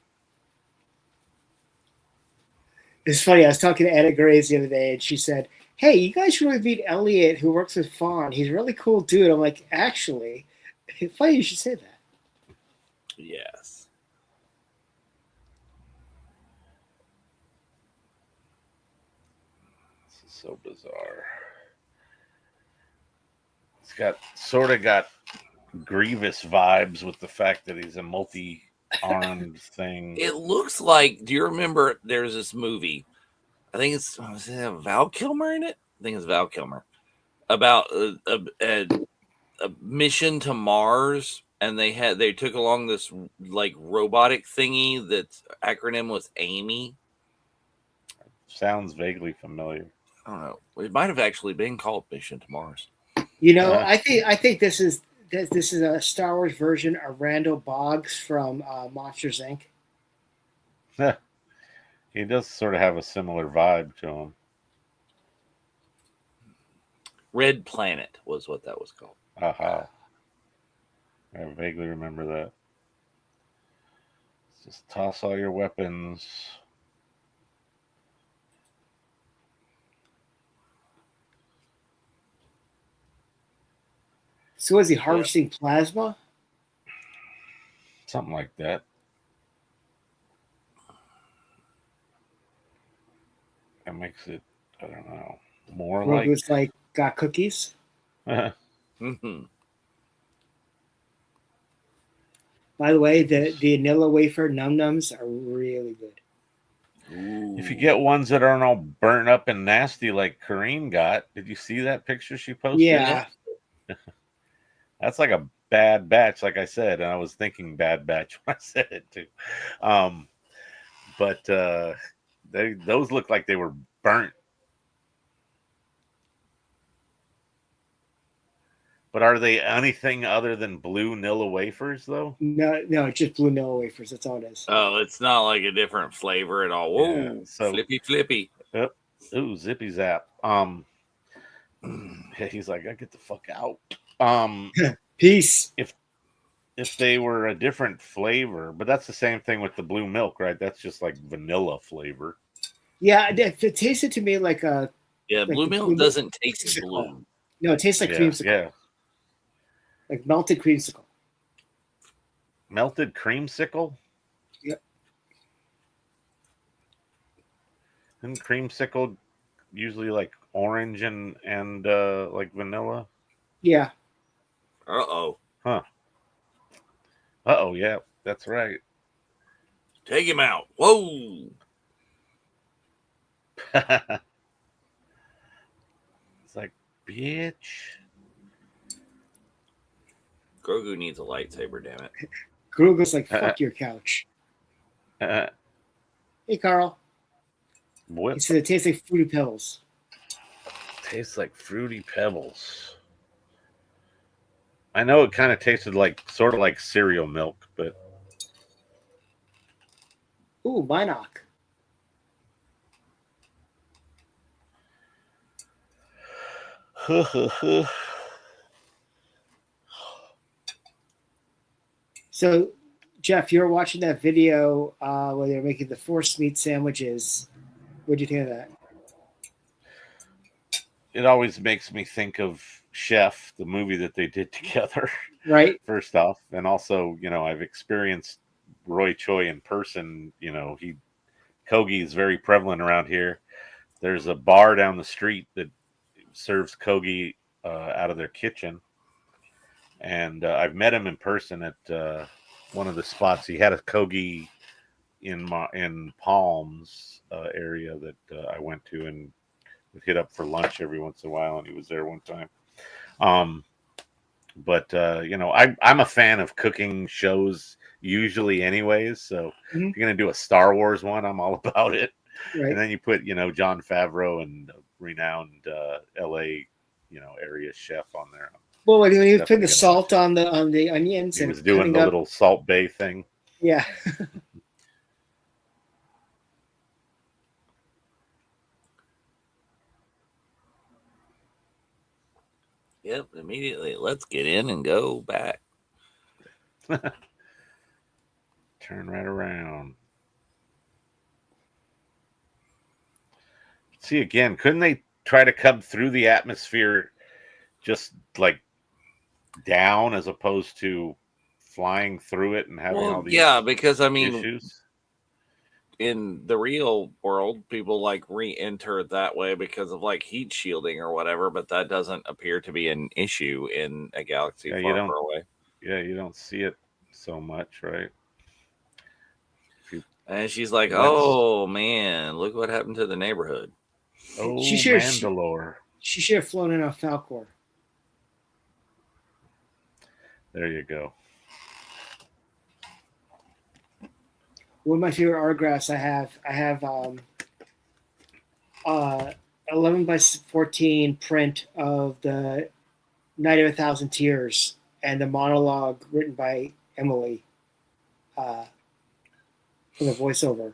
It's funny. I was talking to Anna Graves the other day, and she said, "Hey, you guys should really meet Elliot, who works with Fawn. He's a really cool dude." I'm like, actually, it's funny you should say that. Yes. This is so bizarre. It's got Grievous vibes with the fact that he's a multi-armed thing. It looks like. Do you remember? There's this movie. I think was it Val Kilmer in it? I think it's Val Kilmer about a mission to Mars, and they took along this like robotic thingy that's acronym was Amy. Sounds vaguely familiar. I don't know. It might have actually been called Mission to Mars. I think this is a Star Wars version of Randall Boggs from Monsters Inc. He does sort of have a similar vibe to him. Red Planet was what that was called. Aha. I vaguely remember that. Just toss all your weapons. So is he harvesting plasma? Something like that. That makes it, I don't know, more like... It's like, got cookies? Mm-hmm. By the way, the vanilla wafer num-nums are really good. Ooh. If you get ones that aren't all burnt up and nasty like Corrine got, did you see that picture she posted? Yeah. That's like a bad batch, like I said, and I was thinking bad batch when I said it too. But those look like they were burnt. But are they anything other than blue Nilla wafers, though? No, it's just blue Nilla wafers. That's all it is. Oh, it's not like a different flavor at all. Whoa, Yeah, so, flippy. Ooh, zippy zap. He's like, I get the fuck out. Peace. If they were a different flavor, but that's the same thing with the blue milk, right? That's just like vanilla flavor. Yeah, it tasted to me like a... Yeah, like blue milk doesn't taste blue. No, it tastes like creamsicle. Yeah. Like melted creamsicle. Melted creamsicle? Yep. Isn't creamsicle usually like orange and like vanilla? Yeah. Uh-oh. Huh. Uh-oh, yeah, that's right. Take him out. Whoa. It's like, bitch. Grogu needs a lightsaber, damn it. Grogu's like, fuck your couch. Hey, Carl. What? He said it tastes like Fruity Pebbles. Tastes like Fruity Pebbles. I know it kind of tasted like, sort of like cereal milk, but... Ooh, Minoc. So, Jeff, you were watching that video where they were making the force meat sandwiches. What did you think of that? It always makes me think of Chef, the movie that they did together. Right. First off, and also, I've experienced Roy Choi in person. Kogi is very prevalent around here. There's a bar down the street that serves Kogi out of their kitchen, and I've met him in person at one of the spots. He had a Kogi in Palms area that I went to and would hit up for lunch every once in a while, and he was there one time. But I'm a fan of cooking shows usually, anyways. So if you're gonna do a Star Wars one, I'm all about it. Right. And then you put Jon Favreau and renowned LA area chef on there. Well, when he was putting the salt on the onions, He and was doing the little Salt Bay thing. Yeah. Yep, immediately. Let's get in and go back. Turn right around. See, again, couldn't they try to come through the atmosphere just like down as opposed to flying through it and having all these because I mean, issues? In the real world, people like re-enter that way because of like heat shielding or whatever, but that doesn't appear to be an issue in a galaxy far away. Yeah, you don't see it so much, right? And she's like, "Oh man, look what happened to the neighborhood." Oh, Mandalore. She should have flown in a Falcor. There you go. One of my favorite autographs I have 11 by 14 print of the Night of 1,000 Tears and the monologue written by Emily for the voiceover.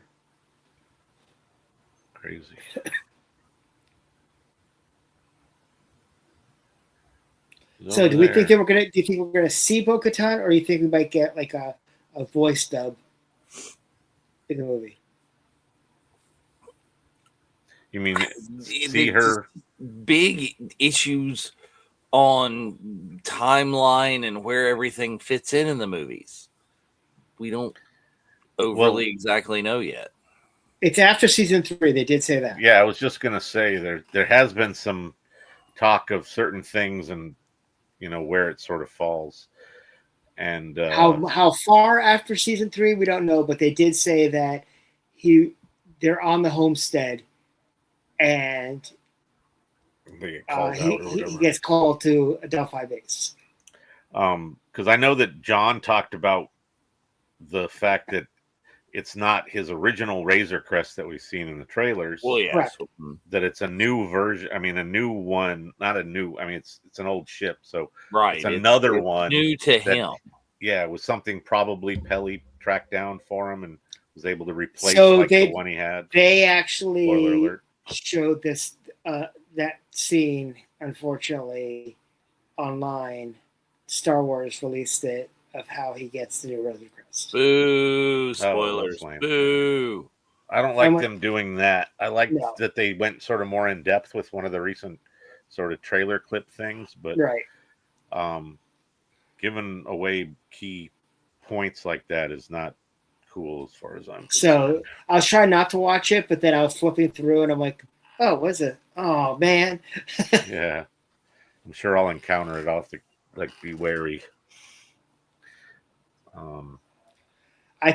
Crazy. So, do you think we're gonna see Bo-Katan, or do you think we might get like a voice dub in the movie? You mean see her? Big issues on timeline and where everything fits in the movies. We don't overly exactly know yet. It's after season 3. They did say that. Yeah, I was just gonna say there has been some talk of certain things and where it sort of falls, and how far after season 3 we don't know, but they did say that they're on the homestead, and he gets called to a Delphi base. Because I know that John talked about the fact that it's not his original Razor Crest that we've seen in the trailers. Well, yeah, correct. That it's a new version. I mean, a new one, not a new. I mean, it's an old ship, so it's another one new to him. Yeah, it was something probably Pelly tracked down for him and was able to replace the one he had. They actually showed this that scene, unfortunately, online. Star Wars released it of how he gets the new Razor Crest. Boo! Spoilers. Boo! I don't like them doing that. I like that they went sort of more in depth with one of the recent sort of trailer clip things, but giving away key points like that is not cool as far as I'm concerned. So I was trying not to watch it, but then I was flipping through and I'm like, oh, was it? Oh man. Yeah. I'm sure I'll encounter it. I'll have to be wary.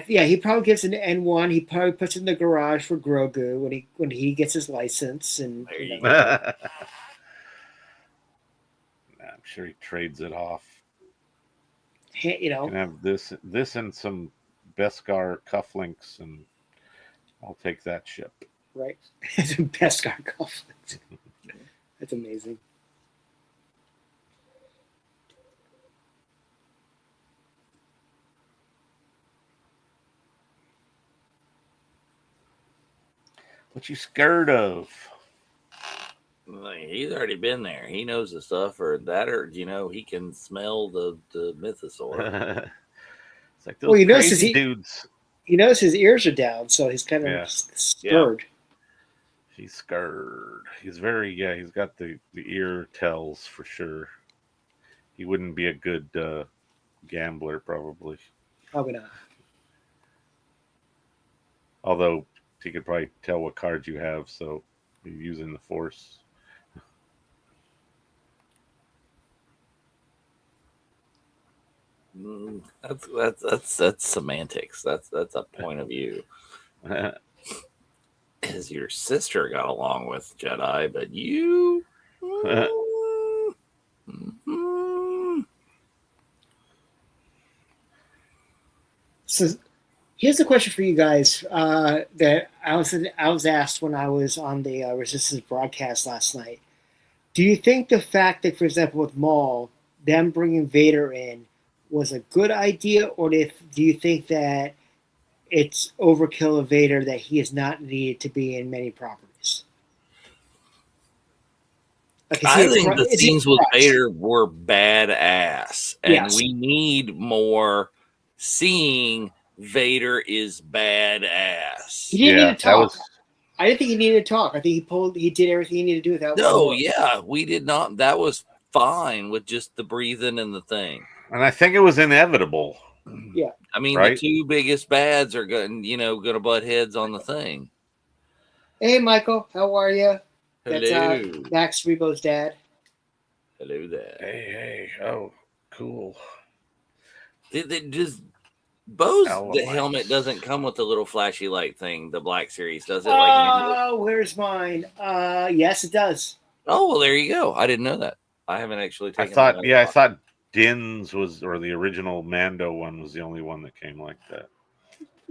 He probably gets an N1. He probably puts it in the garage for Grogu when he gets his license, and I'm sure he trades it off. Can have this and some Beskar cufflinks, and I'll take that ship. Right, Beskar cufflinks. That's amazing. What you scared of? He's already been there. He knows the stuff, or he can smell the mythosaur. It's like those crazy dudes. He knows his ears are down, so he's kind of scared. Yeah. He's scared. He's very he's got the ear tells for sure. He wouldn't be a good gambler, probably. Probably not. Although he could probably tell what cards you have, so you're using the Force. That's semantics. That's a point of view. As your sister got along with Jedi, but you. So here's a question for you guys that I was asked when I was on the Resistance broadcast last night. Do you think the fact that, for example, with Maul, them bringing Vader in was a good idea, or do you think that it's overkill of Vader that he is not needed to be in many properties? Like, I think the scenes with Vader were badass, and Yes. we need more seeing Vader is badass. He didn't need to that talk. was I didn't think he needed to talk. I think he did everything he needed to do without. No, yeah, we did not. That was fine with just the breathing and the thing. and I think it was inevitable. Yeah. I mean, Right? the two biggest bads are going to butt heads on the thing. Hey, Michael, how are you? Hello. That's Max Rebo's dad. Hello there. Hey, oh, cool. Does Bo's the helmet doesn't come with the little flashy light thing, the Black Series, does it? Oh, where's mine? Yes, it does. Oh, well, there you go. I didn't know that. I haven't actually taken I thought Din's was, or the original Mando one was the only one that came like that.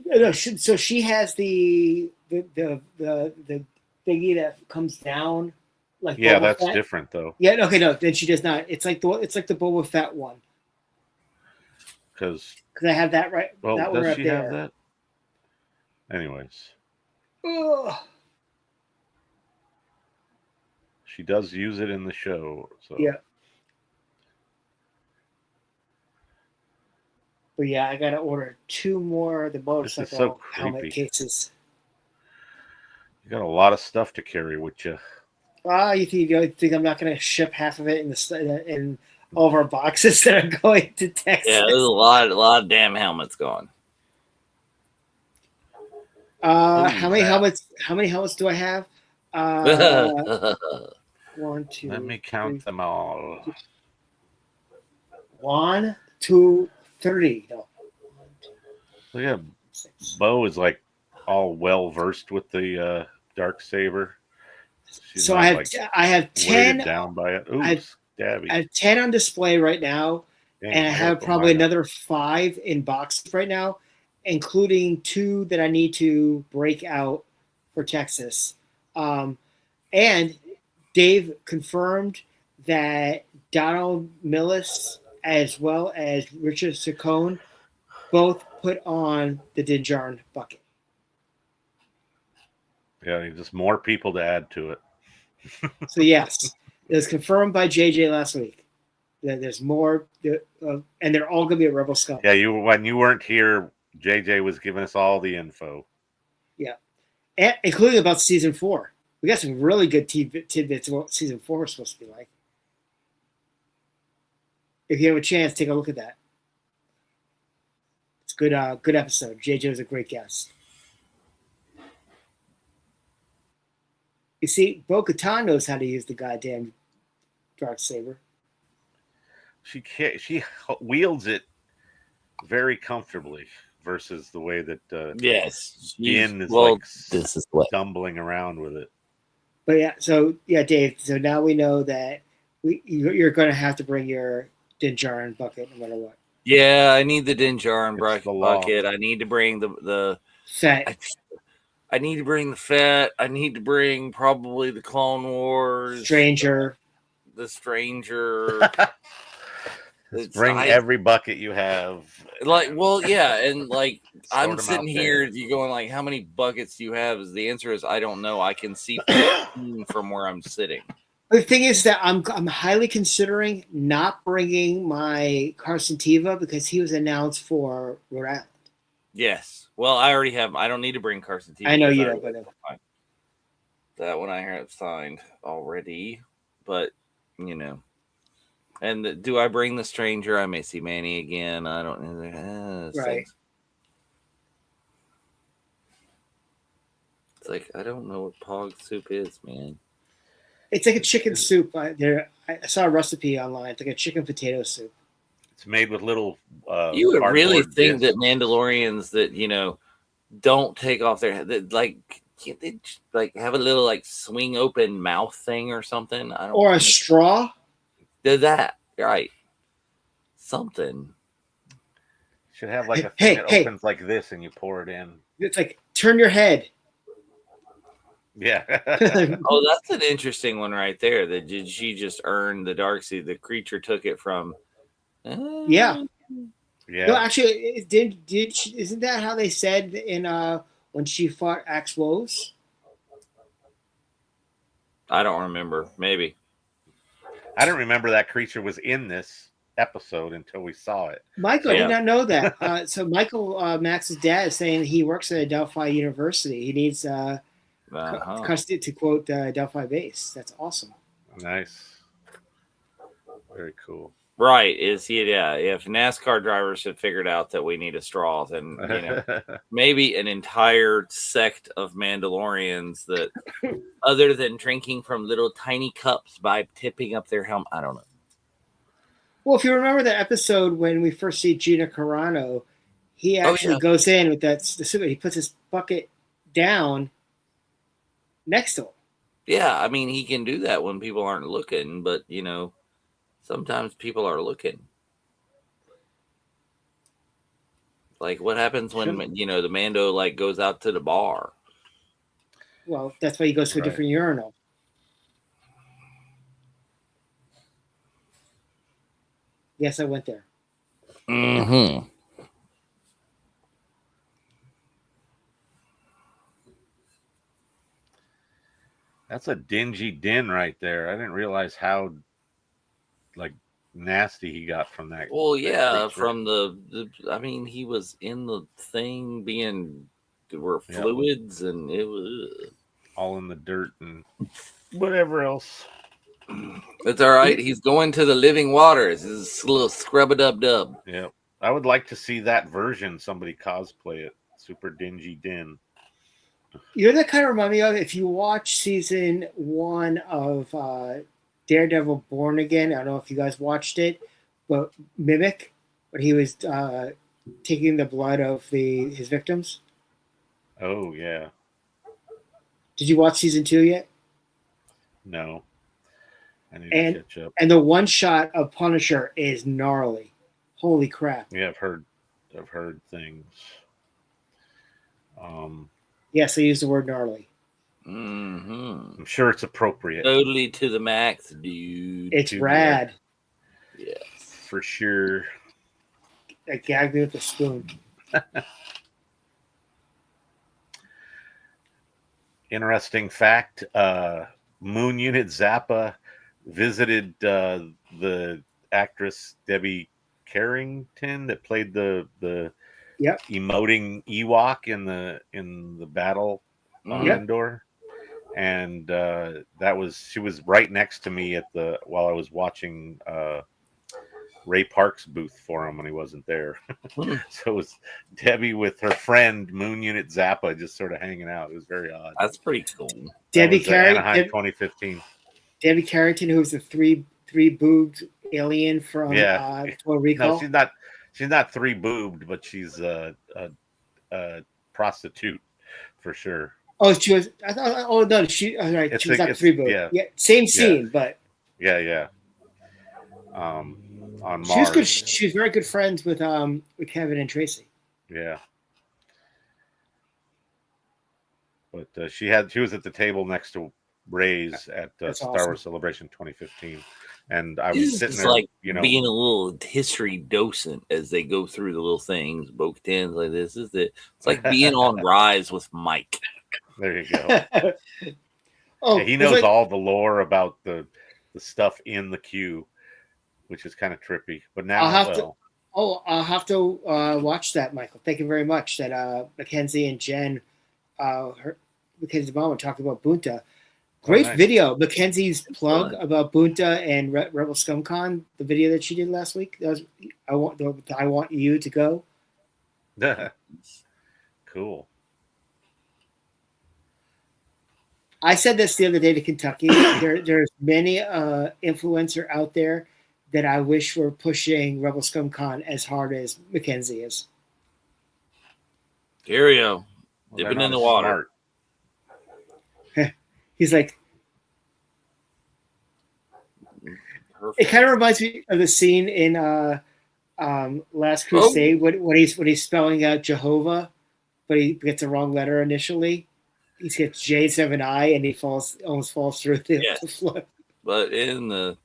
No, so she has the thingy that comes down, like Yeah, Boba that's Fett. different though. Yeah, okay, no, then she does not. It's like the Boba Fett one. Because I have that right. Well, that one does right she there. have that? Anyways, Ugh. she does use it in the show. So Yeah. But yeah, I gotta order 2 more of the motorcycle so helmet creepy. cases. You got a lot of stuff to carry with you. You think I'm not gonna ship half of it in all of our boxes that are going to Texas? Yeah, there's a lot of damn helmets gone. How many helmets do I have? 1, 2. Let me count them all. 1, 2, 3. No. Look at Bo is like all well versed with the dark saber. She's So not, I have 10 down by it. Ooh, stabby. I have 10 on display right now, Dang, and I have probably another 5 in boxes right now, including 2 that I need to break out for Texas. And Dave confirmed that Donald Millis as well as Richard Saccone both put on the Din Djarin bucket. Yeah, just more people to add to it. So yes, it was confirmed by JJ last week that there's more, and they're all going to be at Rebel Scum. Yeah, when you weren't here, JJ was giving us all the info. Yeah, and including about season 4. We got some really good tidbits about what season 4 is supposed to be like. If you have a chance, take a look at that. It's good. Good episode. JJ was a great guest. You see, Bo-Katan knows how to use the goddamn Darksaber. She wields it very comfortably versus the way that yes, Din is this is what stumbling around with it. But yeah, Dave. So now we know that you're going to have to bring your Din Djarin bucket no matter what. Yeah, I need the Din Djarin bucket. I need to bring the Fett. I need to bring the Fett. I need to bring probably the Clone Wars. The Stranger. Bring every bucket you have. And like I'm sitting here, you're going like, how many buckets do you have? The answer is I don't know. I can see 15 from where I'm sitting. The thing is that I'm highly considering not bringing my Carson Teva because he was announced for Rhode Island. Yes. Well, I already have. I don't need to bring Carson Teva. I know you don't, but that one I have signed already. But and do I bring the Stranger? I may see Manny again. I don't know. Right. It's like I don't know what Pog soup is, man. It's like a chicken soup. I saw a recipe online. It's like a chicken potato soup. It's made with little. You would really cardboard think that discs. Mandalorians that don't take off their head, that can't they like have a little like swing open mouth thing or something? I don't. Or a straw. Did that right? Something. Should have like a Hey, thing that hey. opens like this, and you pour it in. It's like turn your head. Yeah. Oh, that's an interesting one right there. That did she just earn the dark seed? The creature took it from. Yeah. Yeah. No, actually, isn't that how they said in when she fought Axe Woes? I don't remember. Maybe. I didn't remember that creature was in this episode until we saw it. Michael, I Yeah. did not know that. So Michael, Max's dad, is saying he works at Delphi University. He needs custody, to quote Delphi base. That's awesome. Nice. Very cool. Right. If NASCAR drivers had figured out that we need a straw, then maybe an entire sect of Mandalorians that, other than drinking from little tiny cups by tipping up their helmet, I don't know. Well, if you remember the episode when we first see Gina Carano, he actually goes in with that. He puts his bucket down next to him. Yeah, I mean, he can do that when people aren't looking, but sometimes people are looking. Like, what happens when the Mando goes out to the bar? Well, that's why he goes to a different urinal. Yes, I went there. Mm-hmm. That's a dingy din right there. I didn't realize how nasty he got from that. Well, yeah, creature. from the I mean, he was in the thing there were fluids and it was all in the dirt and whatever else. It's all right. He's going to the living waters. This a little scrub-a-dub-dub. Yeah. I would like to see that version, somebody cosplay it. Super dingy din. That kind of remind me of if you watch season 1 of Daredevil Born Again. I don't know if you guys watched it, but Mimic, when he was taking the blood of his victims. Oh, yeah. Did you watch season 2 yet? No. I need to catch up. And the one shot of Punisher is gnarly. Holy crap. Yeah, I've heard things. Yes, I used the word gnarly. Mm-hmm. I'm sure it's appropriate. Totally to the max, dude. It's rad. Yes. For sure. I gagged me with a spoon. Interesting fact, Moon Unit Zappa visited the actress Debbie Carrington that played the emoting Ewok in the battle on Endor, and she was right next to me while I was watching Ray Park's booth for him when he wasn't there. So it was Debbie with her friend Moon Unit Zappa just sort of hanging out. It was very odd. That's pretty cool. Debbie Carrington, Anaheim 2015. Debbie Carrington, who was the three boobed alien from Total Recall. No, she's not three boobed, but she's a prostitute for sure. Oh, she was. I thought. Oh no, she. Oh, right, she was not three boobed. Yeah, same scene, but. Yeah. On Mars. She was good. She was very good friends with Kevin and Tracy. Yeah. But she was at the table next to Ray's at Star Wars Celebration 2015, and I was sitting there, being a little history docent as they go through the little things. Bo-Katan's like this. It's like being on Rise with Mike. There you go. He knows all the lore about the stuff in the queue, which is kind of trippy. But now I'll have to watch that, Michael. Thank you very much. That Mackenzie and Jen, Mackenzie's mom, talked about Bunta. Great video. Mackenzie's plug about Bunta and Rebel ScumCon, the video that she did last week. That was, I want you to go. Cool. I said this the other day to Kentucky. There's many influencer out there that I wish were pushing Rebel Scum Con as hard as Mackenzie is. Here we go. Well, they're Dipping in not the as water. smart. He's like, Perfect. it kind of reminds me of the scene in Last Crusade when he's spelling out Jehovah, but he gets the wrong letter initially. He gets J7I and he almost falls through the floor. But in the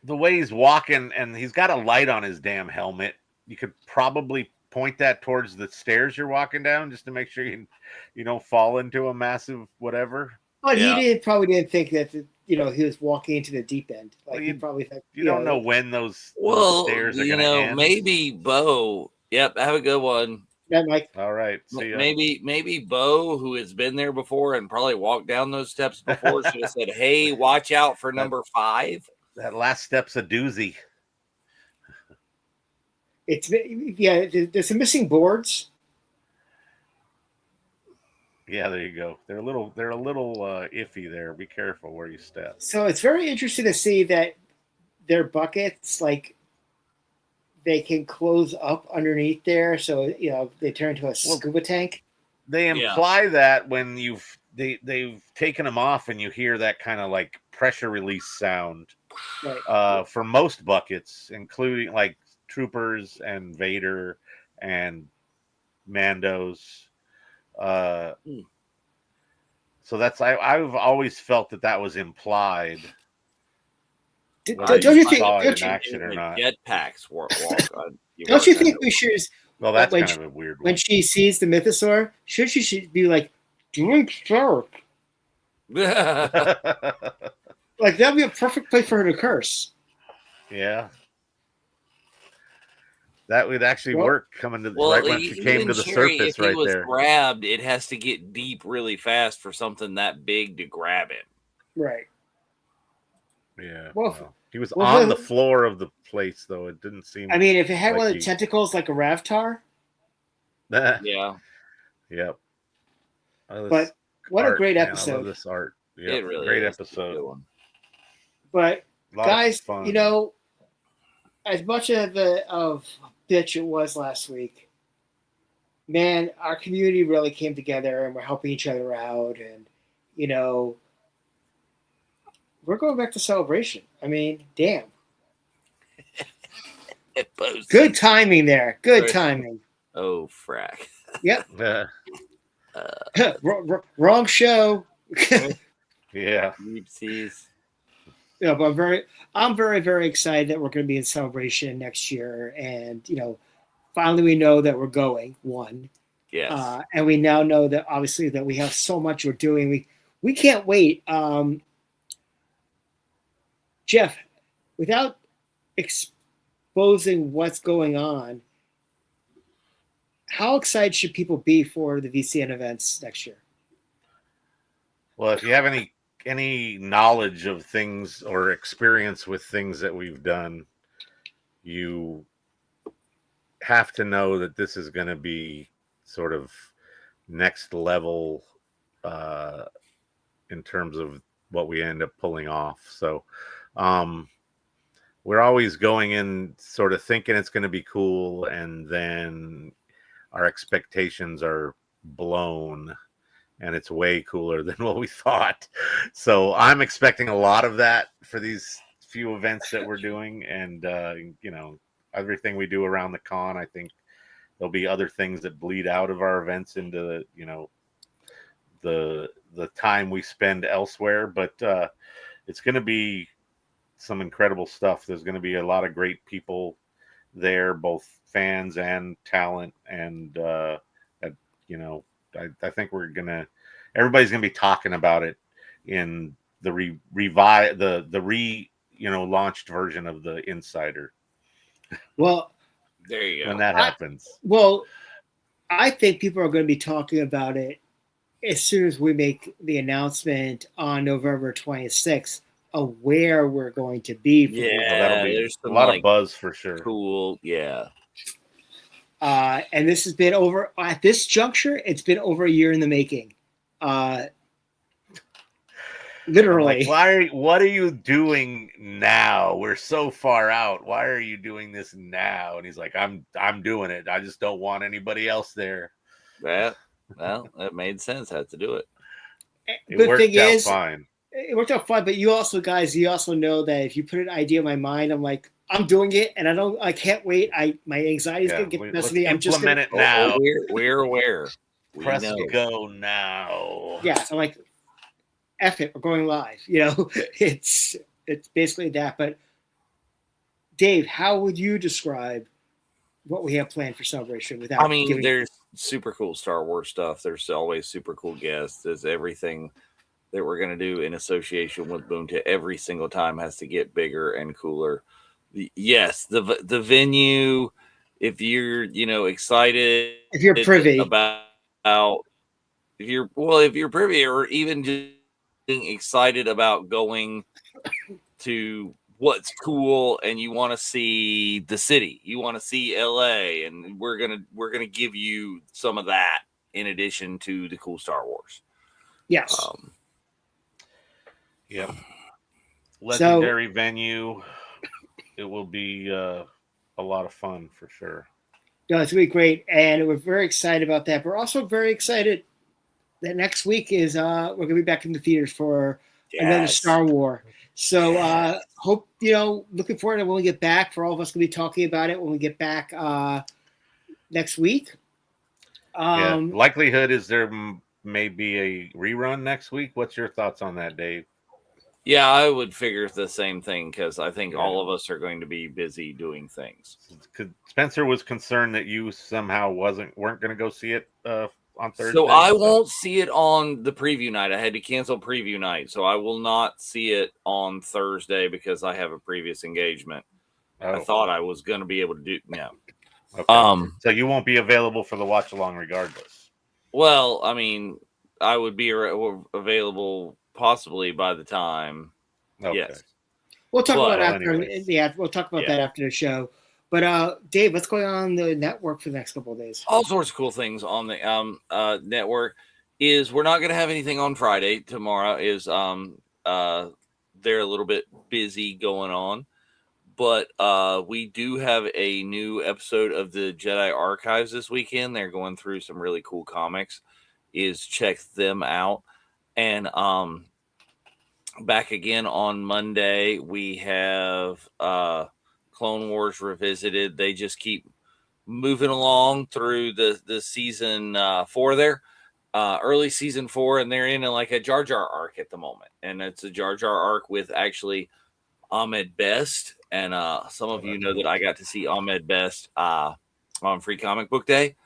way he's walking, and he's got a light on his damn helmet, you could probably point that towards the stairs you're walking down just to make sure you don't fall into a massive whatever. But he probably didn't think that he was walking into the deep end. Like, he probably thought, you don't know when those stairs are going to end. Maybe Bo. Yep, have a good one. Yeah, Mike. All right. See ya. Maybe Bo, who has been there before and probably walked down those steps before, should have said, "Hey, watch out for number 5." That last step's a doozy. There's some missing boards. Yeah, there you go. They're a little iffy there. Be careful where you step. So it's very interesting to see that their buckets, like, they can close up underneath there, so they turn into a scuba tank. They imply that when they've taken them off, and you hear that kind of like pressure release sound. Right. For most buckets, including like Troopers and Vader and Mandos. So that's I've always felt that was implied. Don't you think action or not? Jetpacks walk on. Don't you think we should? Well, that's kind of a weird one. When she sees the mythosaur, she should be like, drink shark. Like, that'd be a perfect place for her to curse. Yeah. That would actually work coming to right when she came to the surface right there. If he was grabbed, it has to get deep really fast for something that big to grab him. Right. Yeah. Well, he was on the floor of the place, though. It didn't seem. I mean, if it had one of the tentacles like a Ravtar. Yeah. Yep. But what a great episode! I love this art. Yep. It really great is episode. But guys, as much of bitch it was last week, man, our community really came together and we're helping each other out, and we're going back to Celebration. I mean, damn. Good timing there. Good timing. Oh, frack. Yep. Wrong show. Yeah. Oopsies. Yeah, but I'm very, very excited that we're going to be in Celebration next year, and finally we know that we're going. Yes. And we now know that obviously that we have so much we're doing. We can't wait. Jeff, without exposing what's going on, how excited should people be for the VCN events next year? Well, if you have any knowledge of things or experience with things that we've done, you have to know that this is going to be sort of next level in terms of what we end up pulling off. So we're always going in sort of thinking it's going to be cool, and then our expectations are blown and it's way cooler than what we thought. So I'm expecting a lot of that for these few events that we're doing. And, everything we do around the con, I think there'll be other things that bleed out of our events into, the time we spend elsewhere. But it's going to be some incredible stuff. There's going to be a lot of great people there, both fans and talent. And, I think everybody's gonna be talking about it in the launched version of the Insider. Well, there you go. When that happens. I think people are going to be talking about it as soon as we make the announcement on November 26th of where we're going to be. That'll be a lot of buzz for sure. Cool. Yeah. And this has been over at this juncture. It's been over a year in the making. Literally. Like, what are you doing now? We're so far out. Why are you doing this now? And he's like, I'm doing it. I just don't want anybody else there. Well, it made sense. Had to do it. It worked out fine. It worked out fine, but you also know that if you put an idea in my mind, I'm like, I'm doing it, and I can't wait. My anxiety is gonna get the best of me. I'm just implement it now. We're aware. Press go now. Yeah, I'm like, F it, we're going live. You know, it's basically that. But Dave, how would you describe what we have planned for Celebration without? I mean, there's super cool Star Wars stuff. There's always super cool guests. There's everything that we're going to do in association with Boonta every single time has to get bigger and cooler. Yes, the venue, if you're, excited, if you're privy if you're privy or even just excited about going to what's cool and you want to see the city, you want to see LA, and we're gonna give you some of that in addition to the cool Star Wars. Yes. Yep. Legendary venue. It will be a lot of fun for sure. No, it's gonna be great, and we're very excited about that. We're also very excited that next week is we're gonna be back in the theaters for another Star Wars. So hope looking forward to when we get back. For all of us, gonna be talking about it when we get back next week. Likelihood is there may be a rerun next week. What's your thoughts on that, Dave? Yeah, I would figure the same thing because I think all of us are going to be busy doing things. Spencer was concerned that you somehow weren't going to go see it on Thursday. So I won't see it on the preview night. I had to cancel preview night, so I will not see it on Thursday because I have a previous engagement. I thought I was going to be able to do Okay. So you won't be available for the watch along regardless. Well, I mean, I would be available possibly by the time. Okay. Yes. We'll talk about we'll talk about that after the show. But Dave, what's going on the network for the next couple of days? All sorts of cool things on the network. Is we're not going to have anything on Friday. Tomorrow is they're a little bit busy going on, but we do have a new episode of the Jedi Archives this weekend. They're going through some really cool comics. Check them out. And back again on Monday, we have Clone Wars Revisited. They just keep moving along through the season 4 there, early season 4, and they're in like a Jar Jar arc at the moment. And it's a Jar Jar arc with actually Ahmed Best. And some of you know that I got to see Ahmed Best on Free Comic Book Day.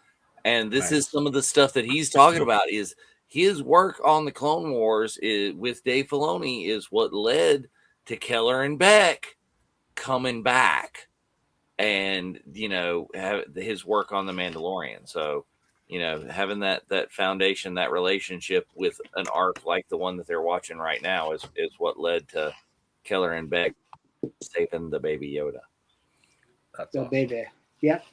And this is some of the stuff that he's talking about is his work on the Clone Wars with Dave Filoni is what led to Keller and Beck coming back and, have his work on the Mandalorian. So, having that foundation, that relationship with an arc like the one that they're watching right now is what led to Keller and Beck saving the baby Yoda. That's the awesome. baby. Yep.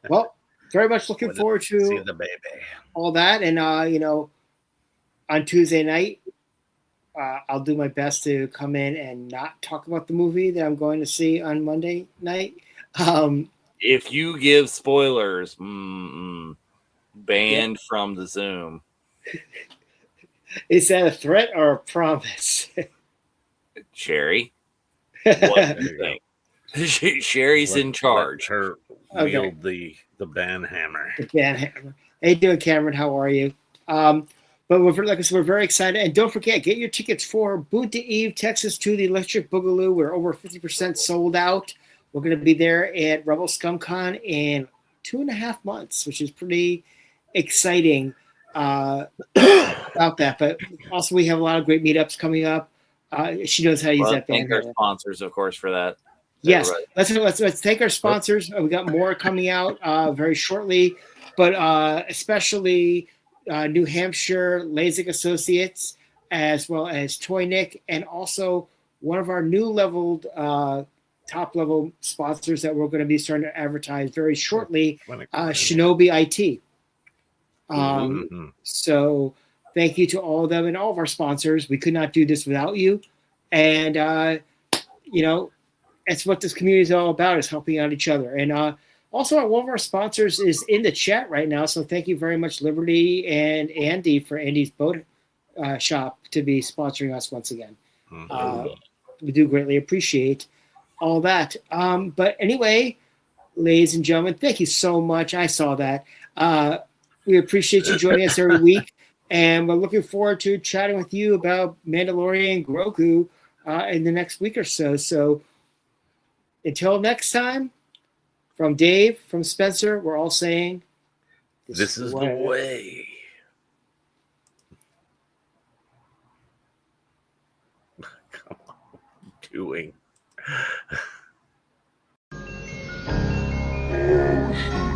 Well, very much looking forward to the baby. All that. And, on Tuesday night, I'll do my best to come in and not talk about the movie that I'm going to see on Monday night. If you give spoilers, banned from the Zoom. Is that a threat or a promise? Sherry, what do you think? Sherry's in charge. Let her wield the ban hammer. The ban hammer. How you doing, Cameron? How are you? But like I said, we're very excited. And don't forget, get your tickets for Boonta Eve, Texas 2, the Electric Boogaloo. We're over 50% sold out. We're going to be there at Rebel ScumCon in 2.5 months, which is pretty exciting about that. But also, we have a lot of great meetups coming up. She knows how to use that band. Thank our sponsors, of course, for that. Yes, let's thank our sponsors. We got more coming out very shortly, but especially New Hampshire Lasik Associates, as well as Toynik, and also one of our new top level sponsors that we're going to be starting to advertise very shortly, Shinobi IT. So Thank you to all of them and all of our sponsors. We could not do this without you. And, you know, that's what this community is all about, is helping out each other. And also, one of our sponsors is in the chat right now. So thank you very much, Liberty and Andy, for Andy's Boat Shop to be sponsoring us once again. We do greatly appreciate all that. But anyway, ladies and gentlemen, thank you so much. I saw that. We appreciate you joining us every week. And we're looking forward to chatting with you about Mandalorian and Grogu in the next week or so. So until next time, from Dave, from Spencer, we're all saying, this is the way. Come on, doing.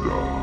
Oh,